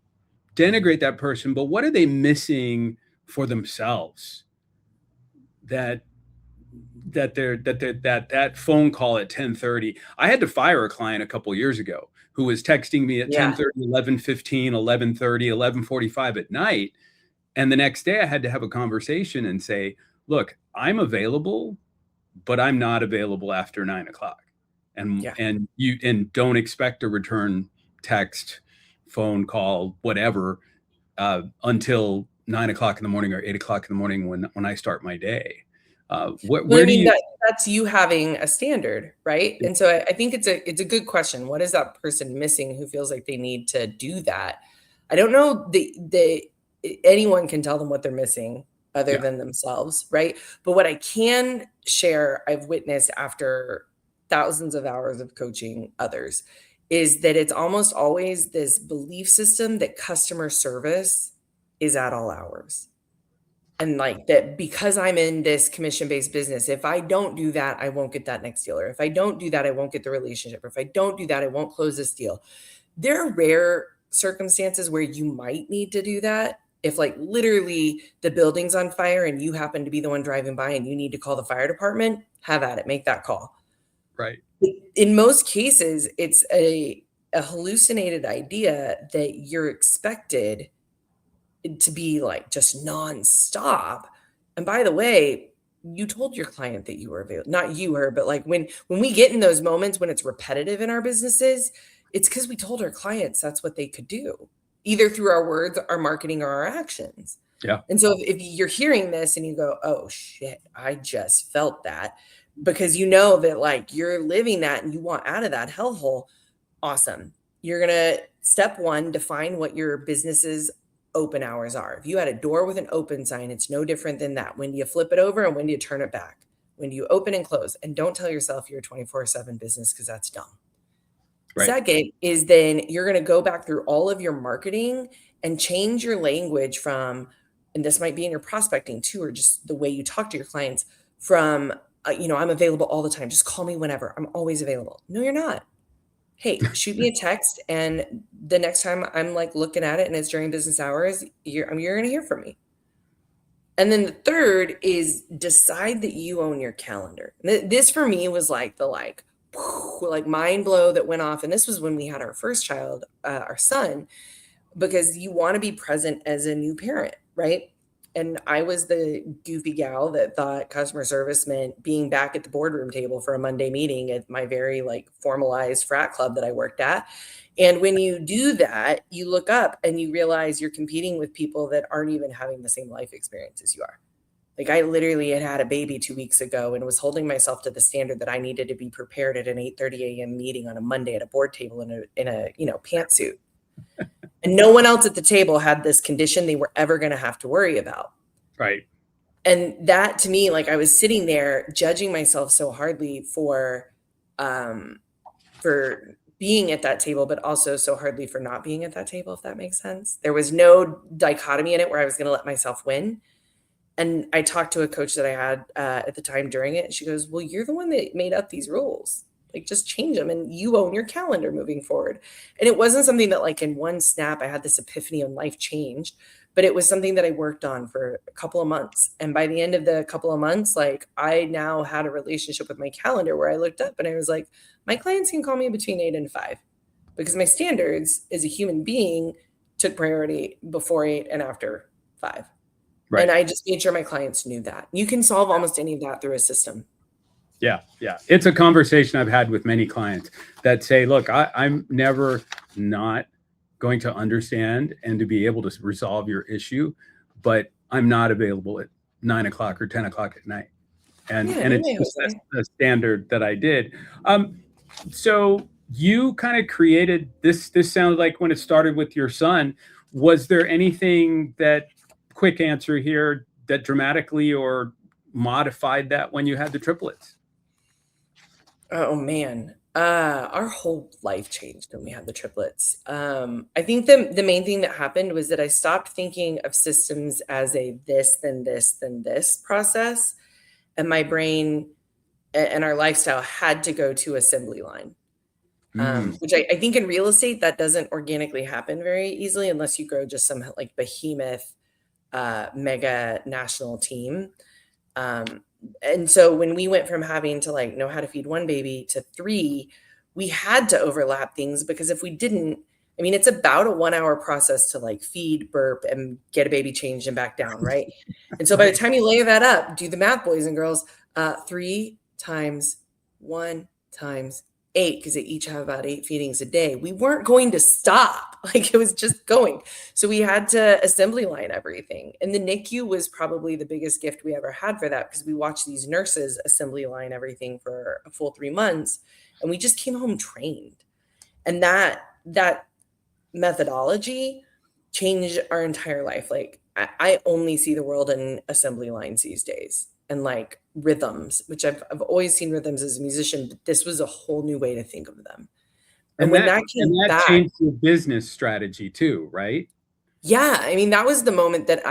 denigrate that person, but what are they missing for themselves that phone call at 10:30? I had to fire a client a couple of years ago who was texting me at 10:30, 11:15, 11:30, 11:45 at night. And the next day I had to have a conversation and say, look, I'm available, but I'm not available after 9 o'clock. And you don't expect a return text, phone call, whatever, until 9 o'clock in the morning or 8 o'clock in the morning when I start my day. That's you having a standard, right? And so I think it's a good question. What is that person missing who feels like they need to do that? I don't know. Anyone can tell them what they're missing other than themselves, right? But what I can share, I've witnessed after thousands of hours of coaching others, is that it's almost always this belief system that customer service is at all hours. And like that, because I'm in this commission-based business, if I don't do that, I won't get that next deal. Or if I don't do that, I won't get the relationship. Or if I don't do that, I won't close this deal. There are rare circumstances where you might need to do that. If like literally the building's on fire and you happen to be the one driving by and you need to call the fire department, have at it, make that call. Right. In most cases, it's a hallucinated idea that you're expected to be like just nonstop. And by the way, you told your client that you were available, not you, her, but like when we get in those moments when it's repetitive in our businesses, it's because we told our clients that's what they could do, either through our words, our marketing, or our actions. Yeah. And so if you're hearing this and you go, oh shit, I just felt that, because you know that like you're living that and you want out of that hellhole, awesome. You're going to, step one, define what your business's open hours are. If you had a door with an open sign, it's no different than that. When do you flip it over and when do you turn it back? When do you open and close? And don't tell yourself you're a 24/7 business, because that's dumb. Right. Second is then you're going to go back through all of your marketing and change your language from, and this might be in your prospecting too, or just the way you talk to your clients, from, I'm available all the time. Just call me whenever. I'm always available. No, you're not. Hey, shoot me a text, and the next time I'm like looking at it and it's during business hours, you're going to hear from me. And then the third is decide that you own your calendar. This for me was like the mind blow that went off. And this was when we had our first child, our son, because you want to be present as a new parent, right? And I was the goofy gal that thought customer service meant being back at the boardroom table for a Monday meeting at my very like formalized frat club that I worked at. And when you do that, you look up and you realize you're competing with people that aren't even having the same life experience as you are. Like I literally had a baby 2 weeks ago and was holding myself to the standard that I needed to be prepared at an 8:30 a.m. meeting on a Monday at a board table in a pantsuit. And no one else at the table had this condition they were ever going to have to worry about. Right. And that to me, like I was sitting there judging myself so hardly for being at that table, but also so hardly for not being at that table, if that makes sense. There was no dichotomy in it where I was going to let myself win. And I talked to a coach that I had at the time during it. And she goes, well, you're the one that made up these rules. Like, just change them and you own your calendar moving forward. And it wasn't something that like in one snap, I had this epiphany and life changed, but it was something that I worked on for a couple of months. And by the end of the couple of months, like I now had a relationship with my calendar where I looked up and I was like, my clients can call me between 8 and 5 because my standards as a human being took priority before 8 and after 5. Right. And I just made sure my clients knew that. You can solve almost any of that through a system. Yeah. It's a conversation I've had with many clients that say, look, I'm never not going to understand and to be able to resolve your issue, but I'm not available at 9 o'clock or 10 o'clock at night. And it's just a standard that I did. So you kind of created this sounds like when it started with your son. Was there anything that, quick answer here, that dramatically or modified that when you had the triplets? Oh man, our whole life changed when we had the triplets. I think the main thing that happened was that I stopped thinking of systems as a this, then this, then this process, and my brain and our lifestyle had to go to assembly line. Which I think in real estate that doesn't organically happen very easily unless you grow just some like behemoth mega national team. And so when we went from having to like know how to feed one baby to 3, we had to overlap things because if we didn't, I mean, it's about a 1-hour process to like feed, burp, and get a baby changed and back down, right? And so by the time you lay that up, do the math, boys and girls, 3 times 1 times 8, because they each have about 8 feedings a day. We weren't going to stop. Like it was just going. So we had to assembly line everything. And the NICU was probably the biggest gift we ever had for that because we watched these nurses assembly line everything for a full 3 months. And we just came home trained. And that methodology changed our entire life. Like I only see the world in assembly lines these days. And like rhythms, which I've always seen rhythms as a musician, but this was a whole new way to think of them. And when that came back, changed your business strategy too, right? Yeah. I mean, that was the moment that,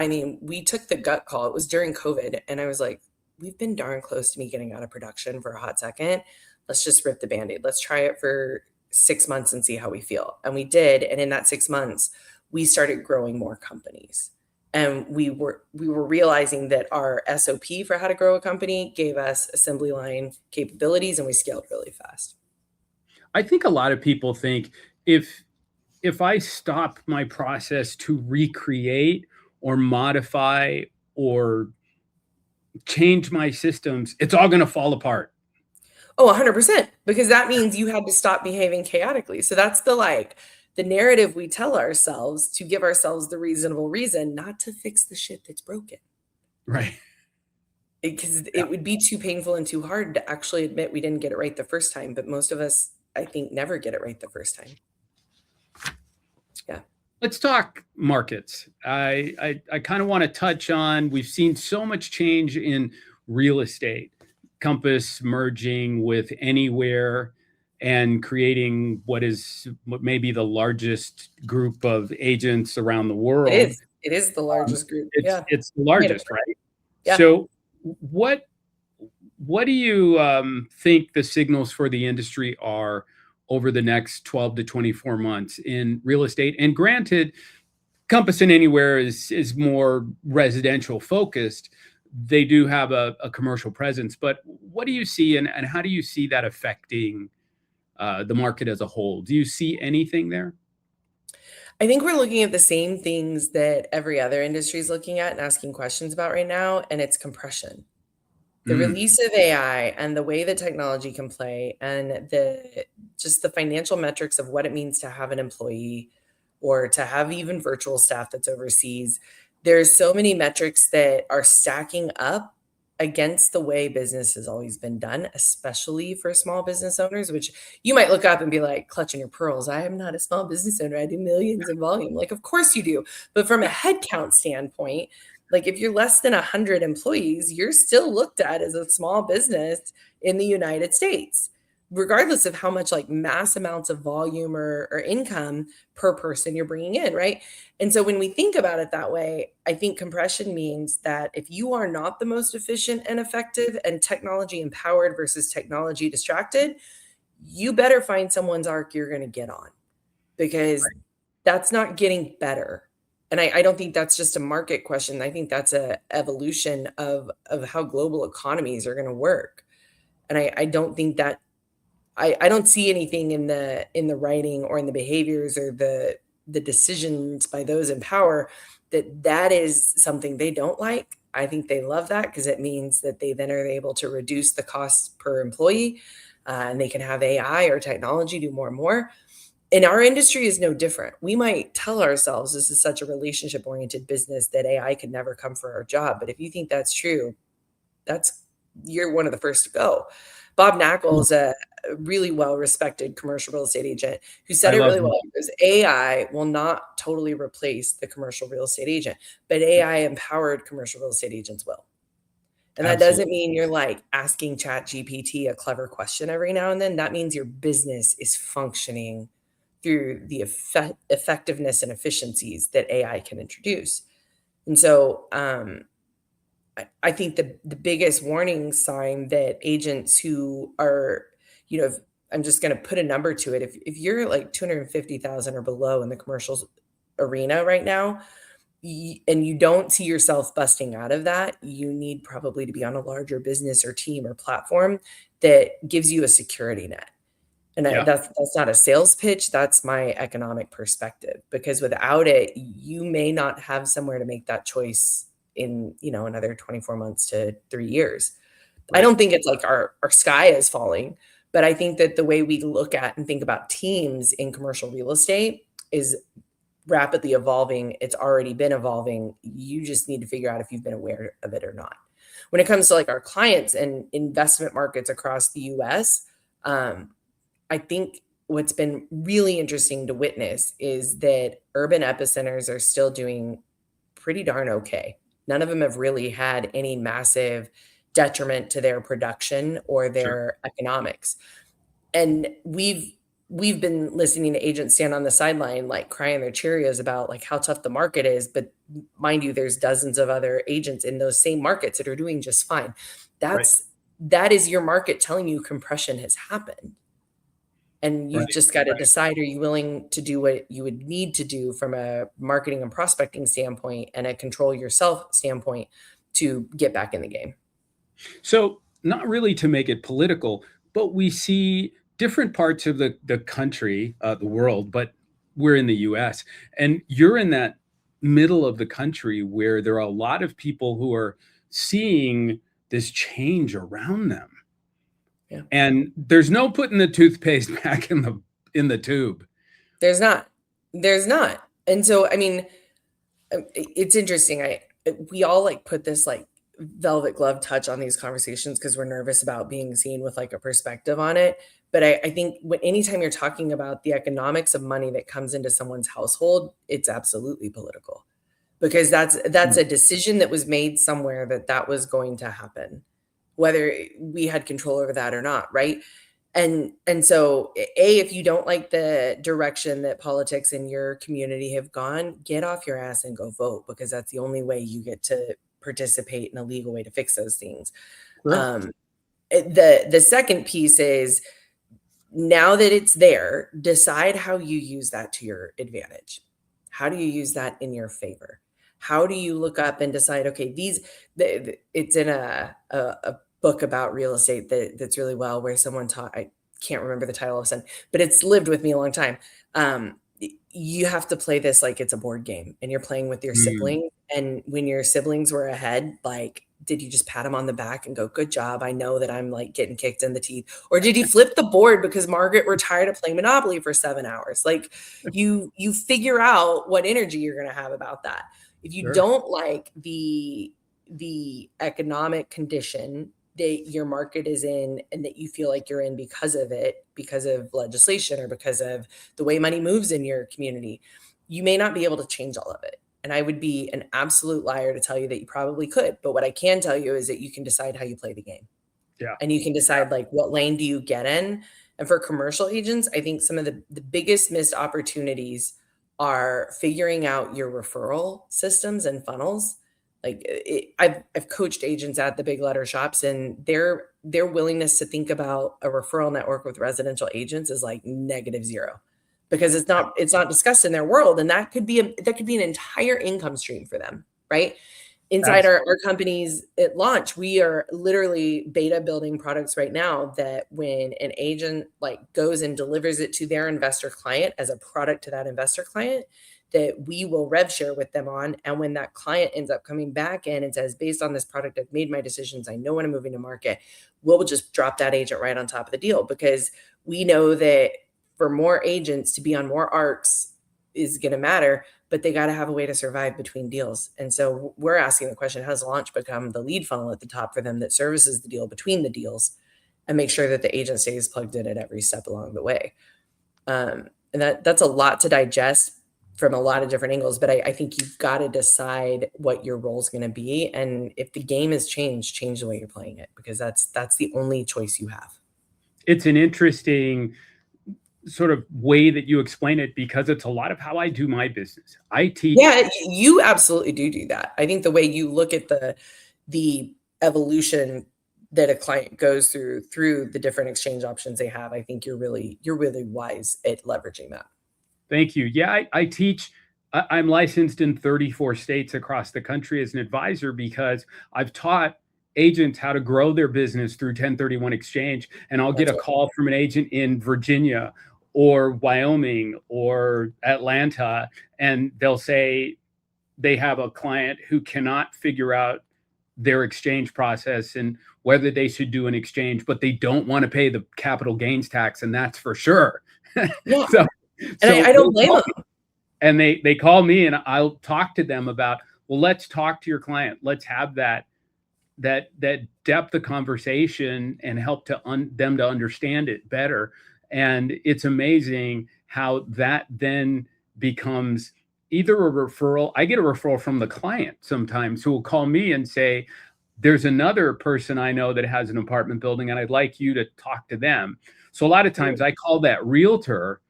we took the gut call. It was during COVID. And I was like, we've been darn close to me getting out of production for a hot second. Let's just rip the Band-Aid. Let's try it for 6 months and see how we feel. And we did. And in that 6 months, we started growing more companies. And we were realizing that our SOP for how to grow a company gave us assembly line capabilities, and we scaled really fast. I think a lot of people think if I stop my process to recreate or modify or change my systems, it's all going to fall apart. Oh, 100%, because that means you had to stop behaving chaotically. So that's the narrative we tell ourselves to give ourselves the reasonable reason not to fix the shit that's broken. Right. Because it would be too painful and too hard to actually admit we didn't get it right the first time. But most of us, I think, never get it right the first time. Yeah. Let's talk markets. I kind of want to touch on, we've seen so much change in real estate. Compass merging with Anywhere and creating what may be the largest group of agents around the world. It is the largest group. It's the largest, right? Yeah. So what do you think the signals for the industry are over the next 12 to 24 months in real estate? And granted, Compass and Anywhere is more residential focused. They do have a commercial presence, but what do you see and how do you see that affecting the market as a whole? Do you see anything there? I think we're looking at the same things that every other industry is looking at and asking questions about right now, and it's compression. The release of AI and the way that technology can play and just the financial metrics of what it means to have an employee or to have even virtual staff that's overseas. There's so many metrics that are stacking up against the way business has always been done, especially for small business owners, which you might look up and be like, clutching your pearls. I am not a small business owner. I do millions in volume. Like, of course you do. But from a headcount standpoint, like if you're less than 100 employees, you're still looked at as a small business in the United States, regardless of how much like mass amounts of volume or income per person you're bringing in, right? And so when we think about it that way, I think compression means that if you are not the most efficient and effective and technology empowered versus technology distracted, you better find someone's arc you're going to get on, because that's not getting better. And I don't think that's just a market question. I think that's a evolution of how global economies are going to work. And I don't think that I don't see anything in the writing or in the behaviors or the decisions by those in power that is something they don't like. I think they love that, because it means that they then are able to reduce the cost per employee, and they can have AI or technology do more and more. And our industry is no different. We might tell ourselves this is such a relationship oriented business that AI could never come for our job. But if you think that's true, you're one of the first to go. Bob Knackle's a really well-respected commercial real estate agent who said I it love really him. well. He goes, AI will not totally replace the commercial real estate agent, but AI empowered commercial real estate agents will. And that doesn't Absolutely. mean you're like asking ChatGPT a clever question every now and then. That means your business is functioning through the effectiveness and efficiencies that AI can introduce. And so I think the biggest warning sign that agents who are, if I'm just going to put a number to it, if you're like 250,000 or below in the commercials arena right now, and you don't see yourself busting out of that, you need probably to be on a larger business or team or platform that gives you a security net. And Yeah. that's not a sales pitch. That's my economic perspective, because without it, you may not have somewhere to make that choice in, another 24 months to 3 years. I Right. don't think it's like our sky is falling, but I think that the way we look at and think about teams in commercial real estate is rapidly evolving. It's already been evolving. You just need to figure out if you've been aware of it or not. When it comes to like our clients and investment markets across the US, I think what's been really interesting to witness is that urban epicenters are still doing pretty darn okay. None of them have really had any massive detriment to their production or Sure. their economics. And we've been listening to agents stand on the sideline like crying their Cheerios about like how tough the market is, but mind you, there's dozens of other agents in those same markets that are doing just fine. Right. That is your market telling you compression has happened. And you've Right. just got to Right. decide, are you willing to do what you would need to do from a marketing and prospecting standpoint and a control yourself standpoint to get back in the game? So, not really to make it political, but we see different parts of the country, the world, but we're in the US. And you're in that middle of the country where there are a lot of people who are seeing this change around them. Yeah. And there's no putting the toothpaste back in the tube. There's not. There's not. And so, I mean, it's interesting. We all like put this like velvet glove touch on these conversations because we're nervous about being seen with like a perspective on it. But I think anytime you're talking about the economics of money that comes into someone's household, it's absolutely political, because that's a decision that was made somewhere that was going to happen, whether we had control over that or not, right? And so, if you don't like the direction that politics in your community have gone, get off your ass and go vote, because that's the only way you get to participate in a legal way to fix those things. Sure. The second piece is, now that it's there, decide how you use that to your advantage. How do you use that in your favor? How do you look up and decide, okay, it's in a book about real estate that's really well, where someone taught, I can't remember the title of it, but it's lived with me a long time. You have to play this like it's a board game and you're playing with your Mm, sibling. And when your siblings were ahead, like, did you just pat them on the back and go, good job? I know that I'm like getting kicked in the teeth. Or did you flip the board because Margaret were tired of playing Monopoly for 7 hours? Like, you figure out what energy you're going to have about that. If you sure. don't like the economic condition that your market is in and that you feel like you're in because of it, because of legislation or because of the way money moves in your community, you may not be able to change all of it. And I would be an absolute liar to tell you that you probably could. But what I can tell you is that you can decide how you play the game, Yeah. and you can decide like what lane do you get in. And for commercial agents, I think some of the biggest missed opportunities are figuring out your referral systems and funnels. Like, I've coached agents at the big letter shops, and they're their willingness to think about a referral network with residential agents is like -0, because it's not discussed in their world, and that could be an entire income stream for them, right? Inside our companies at launch, we are literally beta building products right now that when an agent like goes and delivers it to their investor client as a product to that investor client, that we will rev share with them on. And when that client ends up coming back in and says, based on this product, I've made my decisions, I know when I'm moving to market, we'll just drop that agent right on top of the deal, because we know that for more agents to be on more arcs is going to matter, but they got to have a way to survive between deals. And so we're asking the question, how does launch become the lead funnel at the top for them that services the deal between the deals and make sure that the agent stays plugged in at every step along the way? And that's a lot to digest from a lot of different angles, but I think you've got to decide what your role is going to be. And if the game has changed, change the way you're playing it, because that's the only choice you have. It's an interesting sort of way that you explain it, because it's a lot of how I do my business. I teach. Yeah, you absolutely do that. I think the way you look at the evolution that a client goes through the different exchange options they have, I think you're really wise at leveraging that. Thank you. Yeah, I teach. I'm licensed in 34 states across the country as an advisor, because I've taught agents how to grow their business through 1031 exchange. And I'll get a call from an agent in Virginia or Wyoming or Atlanta, and they'll say they have a client who cannot figure out their exchange process and whether they should do an exchange, but they don't want to pay the capital gains tax, and that's for sure. Yeah. So I don't blame them. And they call me, and I'll talk to them about, well, let's talk to your client. Let's have that depth of conversation and help them to understand it better. And it's amazing how that then becomes either a referral. I get a referral from the client sometimes who will call me and say, there's another person I know that has an apartment building, and I'd like you to talk to them. So a lot of times I call that realtor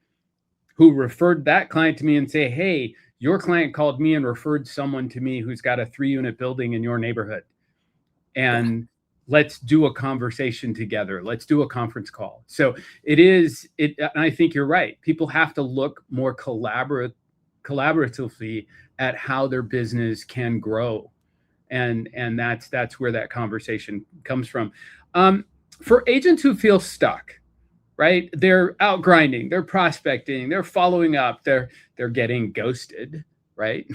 who referred that client to me and say, hey, your client called me and referred someone to me who's got a 3-unit building in your neighborhood. And let's do a conversation together. Let's do a conference call. So and I think you're right. People have to look more collaboratively at how their business can grow. And that's where that conversation comes from. For agents who feel stuck, right? They're out grinding, they're prospecting, they're following up, they're getting ghosted, right?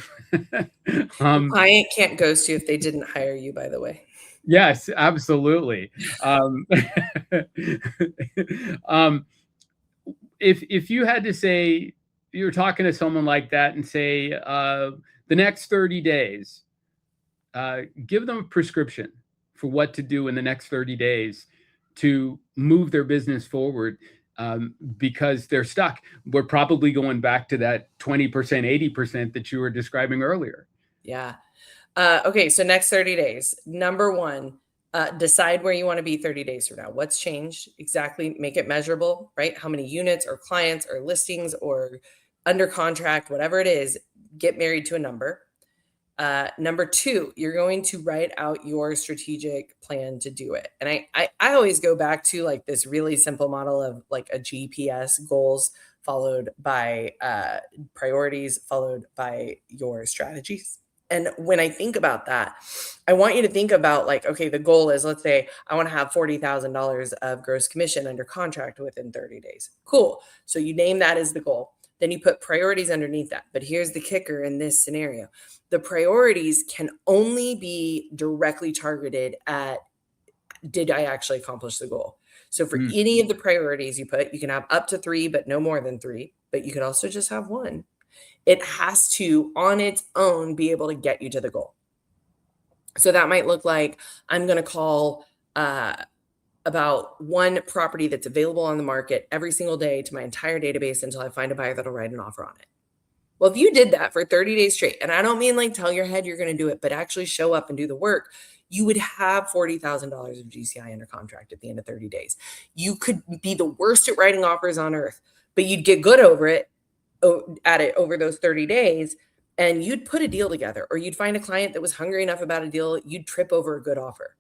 Client can't ghost you if they didn't hire you, by the way. Yes, absolutely. If you had to say, you're talking to someone like that and say, the next 30 days, give them a prescription for what to do in the next 30 days to move their business forward, because they're stuck. We're probably going back to that 20%, 80% that you were describing earlier. Yeah. Okay, so next 30 days. Number one, decide where you want to be 30 days from now. What's changed? Exactly. Make it measurable, right? How many units or clients or listings or under contract, whatever it is, get married to a number. Number two, you're going to write out your strategic plan to do it. And I always go back to like this really simple model of like a GPS: goals followed by priorities, followed by your strategies. And when I think about that, I want you to think about like, okay, the goal is, let's say I want to have $40,000 of gross commission under contract within 30 days. Cool. So you name that as the goal. Then you put priorities underneath that. But here's the kicker in this scenario. The priorities can only be directly targeted at, did I actually accomplish the goal? So for any of the priorities you put, you can have up to 3, but no more than 3. But you can also just have 1. It has to, on its own, be able to get you to the goal. So that might look like, I'm going to call about 1 property that's available on the market every single day to my entire database until I find a buyer that'll write an offer on it. Well, if you did that for 30 days straight, and I don't mean like tell your head you're going to do it, but actually show up and do the work, you would have $40,000 of GCI under contract at the end of 30 days. You could be the worst at writing offers on earth, but you'd get good at it over those 30 days, and you'd put a deal together, or you'd find a client that was hungry enough about a deal, you'd trip over a good offer.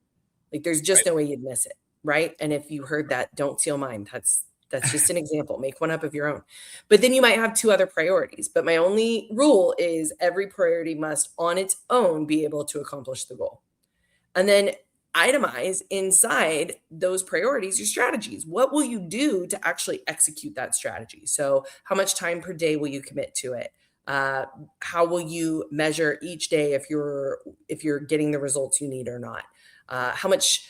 Like there's just no way you'd miss it. right? And if you heard that, don't steal mine. That's just an example. Make one up of your own. But then you might have two other priorities. But my only rule is every priority must on its own be able to accomplish the goal. And then itemize inside those priorities your strategies. What will you do to actually execute that strategy? So how much time per day will you commit to it? How will you measure each day if you're getting the results you need or not? How much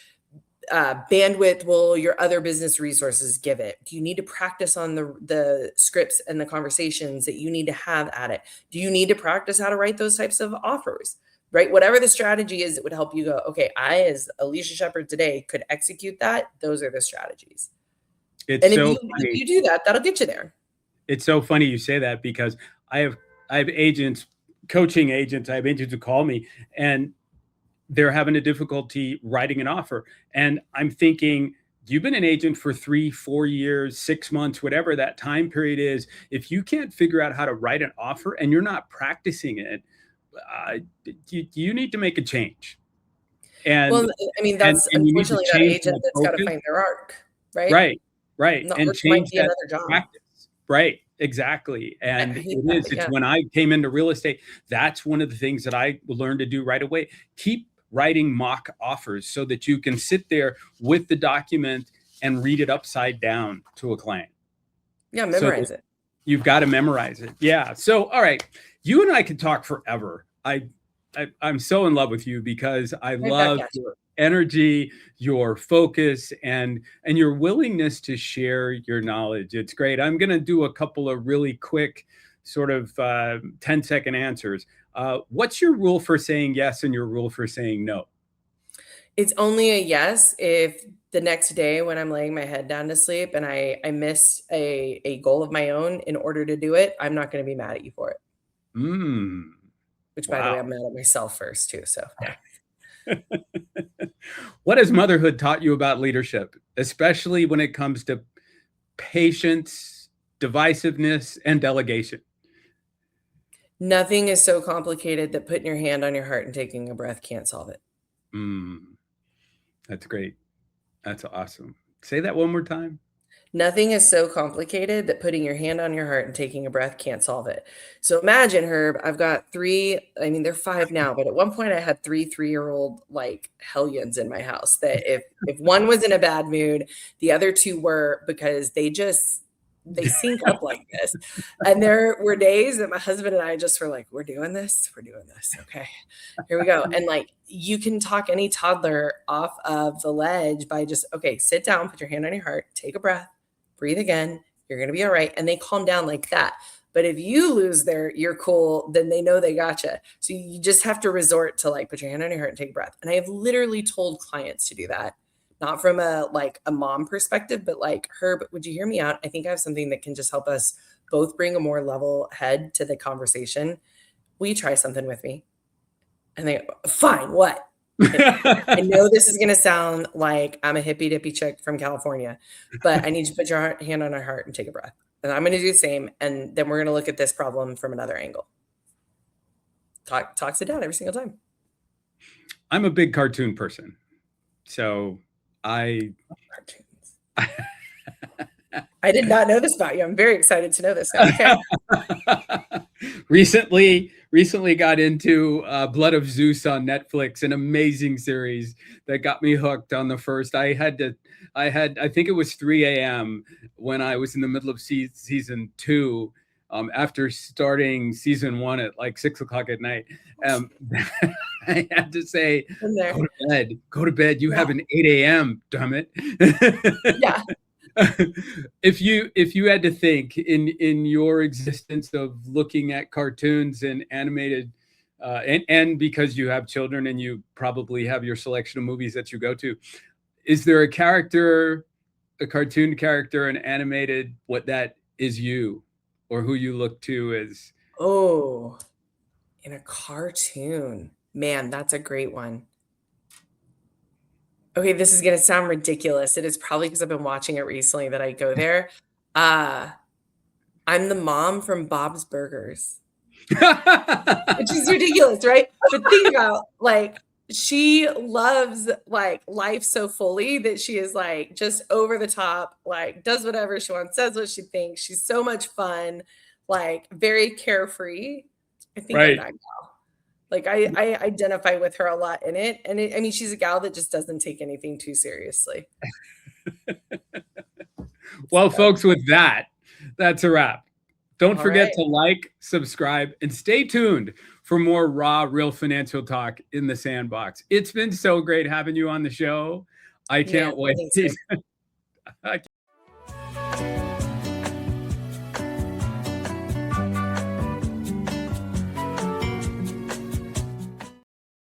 bandwidth will your other business resources give it? Do you need to practice on the scripts and the conversations that you need to have at it? Do you need to practice how to write those types of offers? Right? Whatever the strategy is, it would help you go, okay, I, as Alicia Shepard today, could execute that. Those are the strategies. It's And so if you do that, that'll get you there. It's so funny you say that, because I have agents, coaching agents, I have agents who call me and they're having a difficulty writing an offer. And I'm thinking, you've been an agent for 3-4 years, 6 months, whatever that time period is. If you can't figure out how to write an offer and you're not practicing it, you need to make a change. And well, I mean, that's unfortunately that agent that's got to find their arc, right? Right. And change that practice. Right. Exactly. And it's when I came into real estate, that's one of the things that I learned to do right away. Keep writing mock offers so that you can sit there with the document and read it upside down to a client. Yeah, memorize it. You've got to memorize it. Yeah. So, all right. You and I could talk forever. I'm so in love with you because I love your energy, your focus, and your willingness to share your knowledge. It's great. I'm going to do a couple of really quick sort of 10-second answers. What's your rule for saying yes and your rule for saying no? It's only a yes if the next day when I'm laying my head down to sleep and I miss a goal of my own in order to do it, I'm not going to be mad at you for it. Which, by the way, I'm mad at myself first too. So yeah. What has motherhood taught you about leadership, especially when it comes to patience, divisiveness, and delegation? Nothing is so complicated that putting your hand on your heart and taking a breath can't solve it. That's great. That's awesome. Say that one more time. Nothing is so complicated that putting your hand on your heart and taking a breath can't solve it. So imagine, Herb, I've got they're 5 now, but at one point I had 3 3-year-old like hellions in my house that if one was in a bad mood, the other 2 were, because they sync up like this. And there were days that my husband and I just were like, we're doing this. Okay, here we go. And like, you can talk any toddler off of the ledge by just, okay, sit down, put your hand on your heart, take a breath, breathe again. You're going to be all right. And they calm down like that. But if you lose your cool, then they know they gotcha. So you just have to resort to like, put your hand on your heart and take a breath. And I have literally told clients to do that. Not from a mom perspective, but like, Herb, would you hear me out? I think I have something that can just help us both bring a more level head to the conversation. Will you try something with me? And they go, fine, what? I know this is going to sound like I'm a hippy dippy chick from California, but I need you to put your hand on our heart and take a breath. And I'm going to do the same. And then we're going to look at this problem from another angle. Talks it down every single time. I'm a big cartoon person. So I did not know this about you. I'm very excited to know this now. Okay. Recently got into Blood of Zeus on Netflix, an amazing series that got me hooked on the first. I think it was 3 a.m. when I was in the middle of season 2, after starting season 1 at like 6 o'clock at night. I had to say, go to bed. You have an 8 a.m., damn it. Yeah. If you had to think in your existence of looking at cartoons and animated, and because you have children and you probably have your selection of movies that you go to, is there a cartoon character, an animated, what that is you, or who you look to as? Oh, in a cartoon, man, that's a great one. Okay, this is going to sound ridiculous. It is probably because I've been watching it recently that I go there. I'm the mom from Bob's Burgers, which is ridiculous, right? But think about like she loves like life so fully that she is like just over the top, like does whatever she wants, says what she thinks. She's so much fun, like very carefree. I think I'm Right. that gal. Like I identify with her a lot in it. And I mean, she's a gal that just doesn't take anything too seriously. Well, So, folks, with that, that's a wrap. Don't all forget right. to like, subscribe, and stay tuned for more raw, real financial talk in the sandbox. It's been so great having you on the show. I Yeah, can't wait. thanks, babe. I